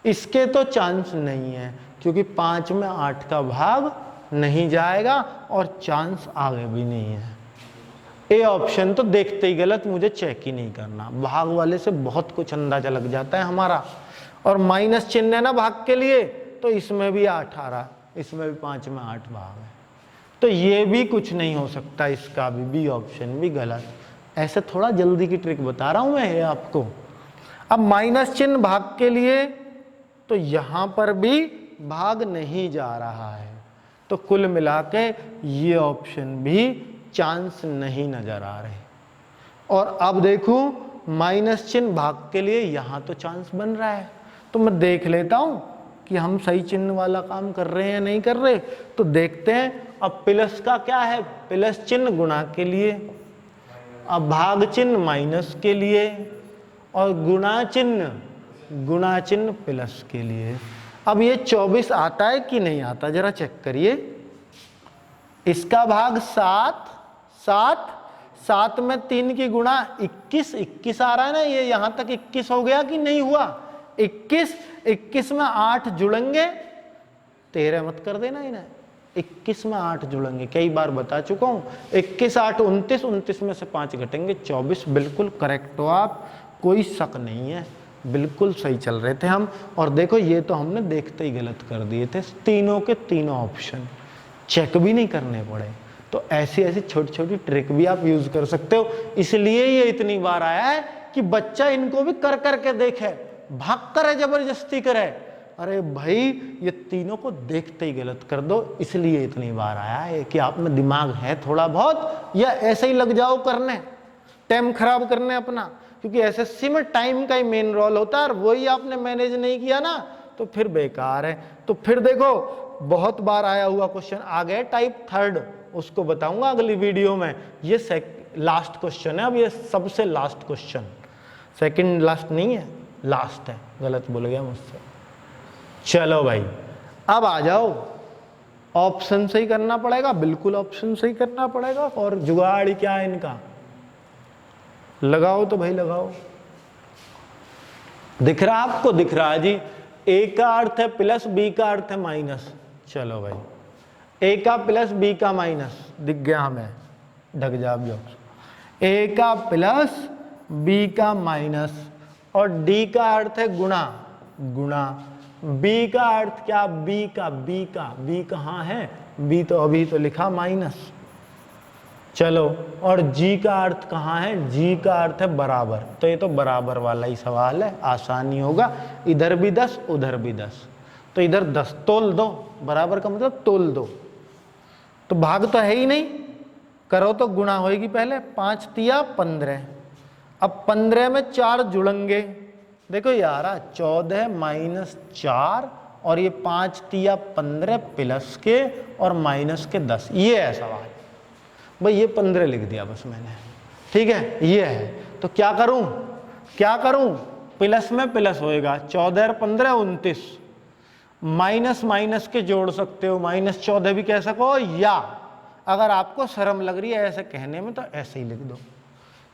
इसके तो चांस नहीं है, क्योंकि 5 में 8 का भाग नहीं जाएगा, और चांस आगे भी नहीं है। ए ऑप्शन तो देखते ही गलत, मुझे चेक ही नहीं करना, भाग वाले से बहुत कुछ अंदाजा लग जाता है हमारा। और माइनस चिन्ह है ना भाग के लिए, तो इसमें भी 8 आ रहा, इसमें भी 5 में 8 भाग है, तो ये भी कुछ नहीं हो सकता, इसका भी बी ऑप्शन भी गलत। ऐसे थोड़ा जल्दी की ट्रिक बता रहा हूं मैं ये आपको। अब माइनस चिन्ह भाग के लिए, तो यहां पर भी भाग नहीं जा रहा है, तो कुल मिला के ये ऑप्शन भी चांस नहीं नजर आ रहे। और अब देखूं माइनस चिन्ह भाग के लिए, यहां तो चांस बन रहा है, तो मैं देख लेता हूं कि हम सही चिन्ह वाला काम कर रहे हैं या नहीं कर रहे। तो देखते हैं। अब प्लस का क्या है, प्लस चिन्ह गुणा के लिए, अब भाग चिन्ह माइनस के लिए, और गुणा चिन्ह प्लस के लिए। अब ये 24 आता है कि नहीं आता, जरा चेक करिए। इसका भाग 7 में 3 की गुणा 21 आ रहा है ना, ये यहां तक 21 हो गया कि नहीं हुआ, 21 में 8 जुड़ेंगे, 13 मत कर देना इन्हें, 21 में 8 जुड़ेंगे, कई बार बता चुका हूं। 21 8 29 में से 5 घटेंगे 24, बिल्कुल करेक्ट हो आप, कोई शक नहीं है, बिल्कुल सही चल रहे थे हम। और देखो ये तो हमने देखते ही गलत कर दिए थे, तीनों के तीनों ऑप्शन चेक भी नहीं करने पड़े। तो ऐसी ऐसी छोटी छोटी ट्रिक भी आप यूज कर सकते हो, इसलिए ये इतनी बार आया है कि बच्चा इनको भी कर करके देखे, भाग करे, जबरदस्ती करे। अरे भाई ये तीनों को देखते ही गलत कर दो, इसलिए इतनी बार आया है कि आप में दिमाग है थोड़ा बहुत, या ऐसे ही लग जाओ करने, टाइम खराब करने अपना, क्योंकि एसएससी में टाइम का ही मेन रोल होता है, और वही आपने मैनेज नहीं किया ना तो फिर बेकार है। तो फिर देखो बहुत बार आया हुआ क्वेश्चन आ गया टाइप 3, उसको बताऊंगा अगली वीडियो में। ये लास्ट क्वेश्चन है, अब ये सबसे लास्ट क्वेश्चन, सेकंड लास्ट नहीं है, लास्ट है, गलत बोल गया मुझसे। चलो भाई अब आ जाओ, ऑप्शन से ही करना पड़ेगा, बिल्कुल ऑप्शन से ही करना पड़ेगा। और जुगाड़ क्या है इनका, लगाओ तो भाई लगाओ। दिख रहा आपको, दिख रहा है जी। ए का अर्थ है प्लस, बी का अर्थ है माइनस। चलो भाई, ए का प्लस बी का माइनस दिख गया हमें, ढक जा अभी। ए का प्लस बी का माइनस और डी का अर्थ है गुणा, गुणा। बी का अर्थ क्या, बी का, बी का, बी कहाँ है, बी तो अभी तो लिखा माइनस। चलो, और जी का अर्थ कहाँ है, जी का अर्थ है बराबर। तो ये तो बराबर वाला ही सवाल है, आसानी होगा। इधर भी 10 उधर भी 10, तो इधर 10 तोल दो, बराबर का मतलब तोल दो। तो भाग तो है ही नहीं, करो तो गुणा होएगी पहले। 5 तिया 15, अब 15 में 4 जुड़ेंगे। देखो यार, 14 माइनस 4 और ये 5 तिया 15 प्लस के और माइनस के 10, ये है सवाल भाई। ये 15 लिख दिया बस मैंने, ठीक है, ये है। तो क्या करूं, क्या करूं, प्लस में प्लस होएगा, 14 और 15 29, माइनस माइनस के जोड़ सकते हो, माइनस 14 भी कह सको, या अगर आपको शर्म लग रही है ऐसे कहने में तो ऐसे ही लिख दो।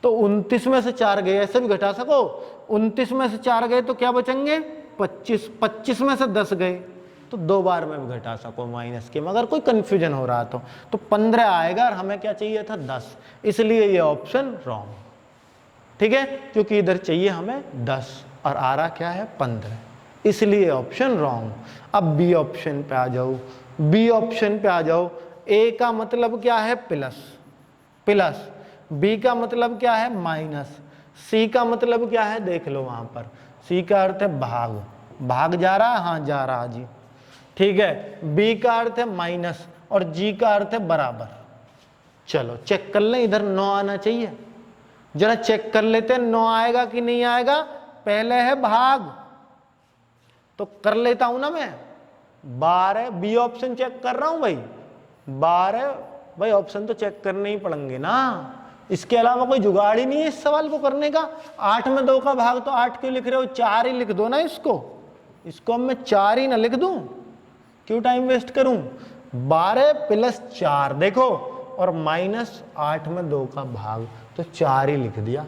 तो 29 में से 4 गए, ऐसे भी घटा सको। 29 में से 4 गए तो क्या बचेंगे 25, 25 में से 10 गए तो 2 बार में भी घटा सको माइनस के, मगर कोई कंफ्यूजन हो रहा तो 15 आएगा और हमें क्या चाहिए था 10, इसलिए ये ऑप्शन रॉन्ग, ठीक है, क्योंकि इधर चाहिए हमें 10 और आ रहा क्या है 15, इसलिए ऑप्शन रॉन्ग। अब बी ऑप्शन पे आ जाओ, बी ऑप्शन पे आ जाओ। ए का मतलब क्या है प्लस, प्लस, बी का मतलब क्या है माइनस, सी का मतलब क्या है देख लो वहां पर, सी का अर्थ है भाग, भाग जा रहा है, हाँ जा रहा जी, ठीक है। बी का अर्थ है माइनस और जी का अर्थ है बराबर। चलो चेक कर लें, इधर 9 आना चाहिए, जरा चेक कर लेते हैं 9 आएगा कि नहीं आएगा। पहले है भाग, तो कर लेता हूं ना मैं, 12, बी ऑप्शन चेक कर रहा हूं भाई, 12 भाई, ऑप्शन तो चेक करने ही पड़ेंगे ना, इसके अलावा कोई जुगाड़ ही नहीं है इस सवाल को करने का। 8 में 2 का भाग, तो 8 क्यों लिख रहे हो, 4 ही लिख दो ना इसको, इसको मैं 4 ही ना लिख दूं, क्यों टाइम वेस्ट करूं। 12 प्लस 4 देखो, और माइनस 8 में 2 का भाग, तो 4 ही लिख दिया,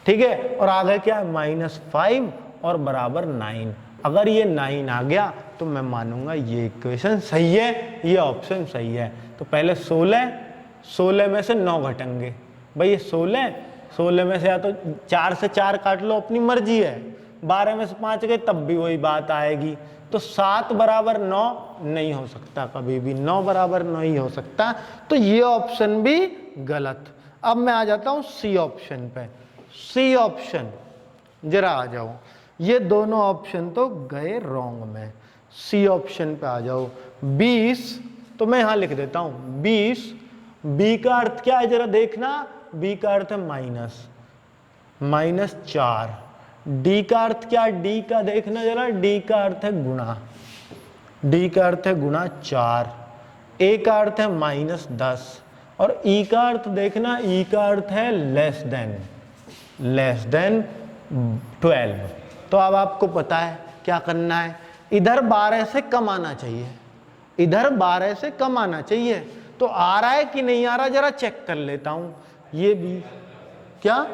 ठीक है। और आगे क्या है -5 और बराबर 9। अगर ये 9 आ गया तो मैं मानूंगा ये इक्वेशन सही है, ये ऑप्शन सही है। तो पहले 16 में से 9 घटेंगे भाई, ये 16 में से या तो 4 से 4 काट लो, अपनी मर्जी है, 12 में से 5 गए तब भी वही बात आएगी। तो 7 बराबर 9 नहीं हो सकता कभी भी, 9 बराबर 9 ही हो सकता, तो ये ऑप्शन भी गलत। अब मैं आ जाता हूं सी ऑप्शन पे, सी ऑप्शन जरा आ जाओ, ये दोनों ऑप्शन तो गए रॉन्ग में। सी ऑप्शन पे आ जाओ, 20, तो मैं यहां लिख देता हूं 20, बी का अर्थ क्या है जरा देखना, बी का अर्थ है -4, डी का अर्थ क्या, डी का देखना जरा, डी का अर्थ है गुणा, डी का अर्थ है गुणा 4, ए का अर्थ है -10 और ई का अर्थ देखना, ई का अर्थ है लेस देन 12। तो अब आपको पता है क्या करना है, इधर 12 से कम आना चाहिए, इधर 12 से कम आना चाहिए। तो आ रहा है कि नहीं आ रहा जरा चेक कर लेता हूं। ये भी क्या,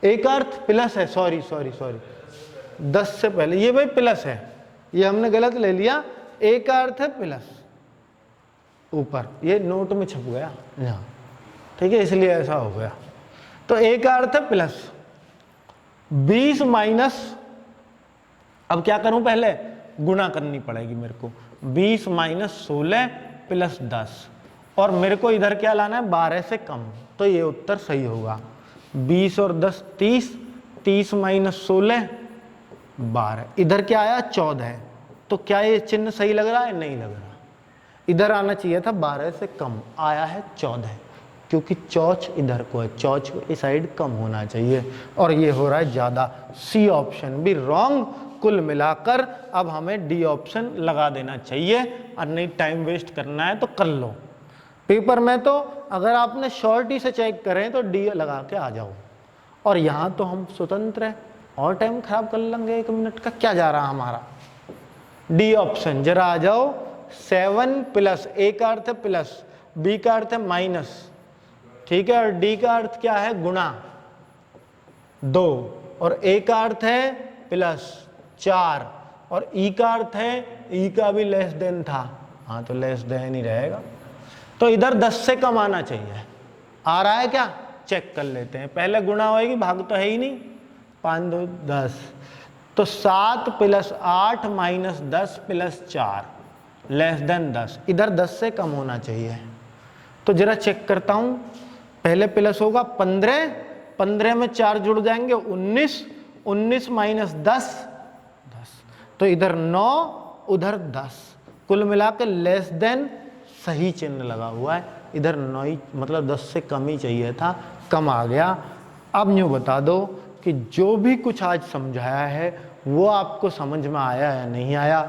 एक अर्थ प्लस है, सॉरी 10 से पहले ये भाई प्लस है, ये हमने गलत ले लिया, एक का अर्थ है प्लस, ऊपर ये नोट में छप गया यहाँ, ठीक है, इसलिए ऐसा हो गया। तो एक का अर्थ है प्लस, 20 माइनस, अब क्या करूं, पहले गुणा करनी पड़ेगी मेरे को, 20 माइनस 16 प्लस 10, और मेरे को इधर क्या लाना है 12 से कम, तो ये उत्तर सही होगा। 20 और 10 30, 30 माइनस 16 12, इधर क्या आया 14, तो क्या ये चिन्ह सही लग रहा है, नहीं लग रहा, इधर आना चाहिए था 12 से कम, आया है 14, क्योंकि चौच इधर को है, चौच को इस साइड कम होना चाहिए, और ये हो रहा है ज्यादा। सी ऑप्शन भी रॉन्ग। कुल मिलाकर अब हमें डी ऑप्शन लगा देना चाहिए, और नहीं टाइम वेस्ट करना है तो कर लो। पेपर में तो अगर आपने शॉर्टी से चेक करें तो डी लगा के आ जाओ, और यहाँ तो हम स्वतंत्र हैं, और टाइम खराब कर लेंगे, 1 मिनट का क्या जा रहा हमारा, डी ऑप्शन। जरा आ जाओ, 7 प्लस, ए का अर्थ है प्लस, बी का अर्थ है माइनस, ठीक है, और डी का अर्थ क्या है, गुणा 2, और ए का अर्थ है प्लस 4, और ई का अर्थ है, ई का भी लेस देन था, हाँ तो लेस देन ही रहेगा, तो इधर 10 से कम आना चाहिए। आ रहा है क्या, चेक कर लेते हैं। पहले गुणा होएगी, भाग तो है ही नहीं, 5 2 10, तो 7 plus 8 minus 10 plus 4 less than 10, इधर 10 से कम होना चाहिए। तो जरा चेक करता हूं, पहले प्लस होगा 15, 15 में 4 जुड़ जाएंगे 19, 19 माइनस 10 10, तो इधर 9 उधर 10, कुल मिला के लेस देन सही चिन्ह लगा हुआ है, इधर 9 मतलब 10 से कम ही चाहिए था, कम आ गया। अब यूँ बता दो कि जो भी कुछ आज समझाया है वो आपको समझ में आया या नहीं आया,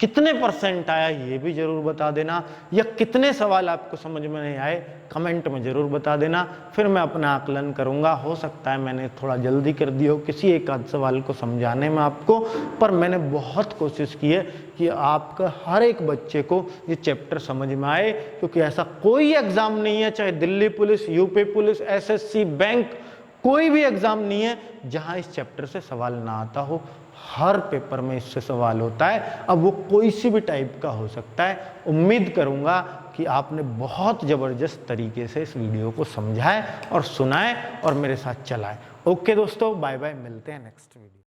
कितने % आया ये भी जरूर बता देना, या कितने सवाल आपको समझ में नहीं आए कमेंट में जरूर बता देना, फिर मैं अपना आकलन करूंगा। हो सकता है मैंने थोड़ा जल्दी कर दिया हो किसी एक आध सवाल को समझाने में आपको, पर मैंने बहुत कोशिश की है कि आपका हर एक बच्चे को ये चैप्टर समझ में आए, क्योंकि ऐसा कोई एग्जाम नहीं है, चाहे Delhi police, UP police, SSC, bank, कोई भी एग्जाम नहीं है जहां इस चैप्टर से सवाल ना आता हो। हर पेपर में इससे सवाल होता है, अब वो कोई सी भी टाइप का हो सकता है। उम्मीद करूंगा कि आपने बहुत ज़बरदस्त तरीके से इस वीडियो को समझा है और सुना है और मेरे साथ चला है। ओके दोस्तों, बाय बाय, मिलते हैं नेक्स्ट वीडियो।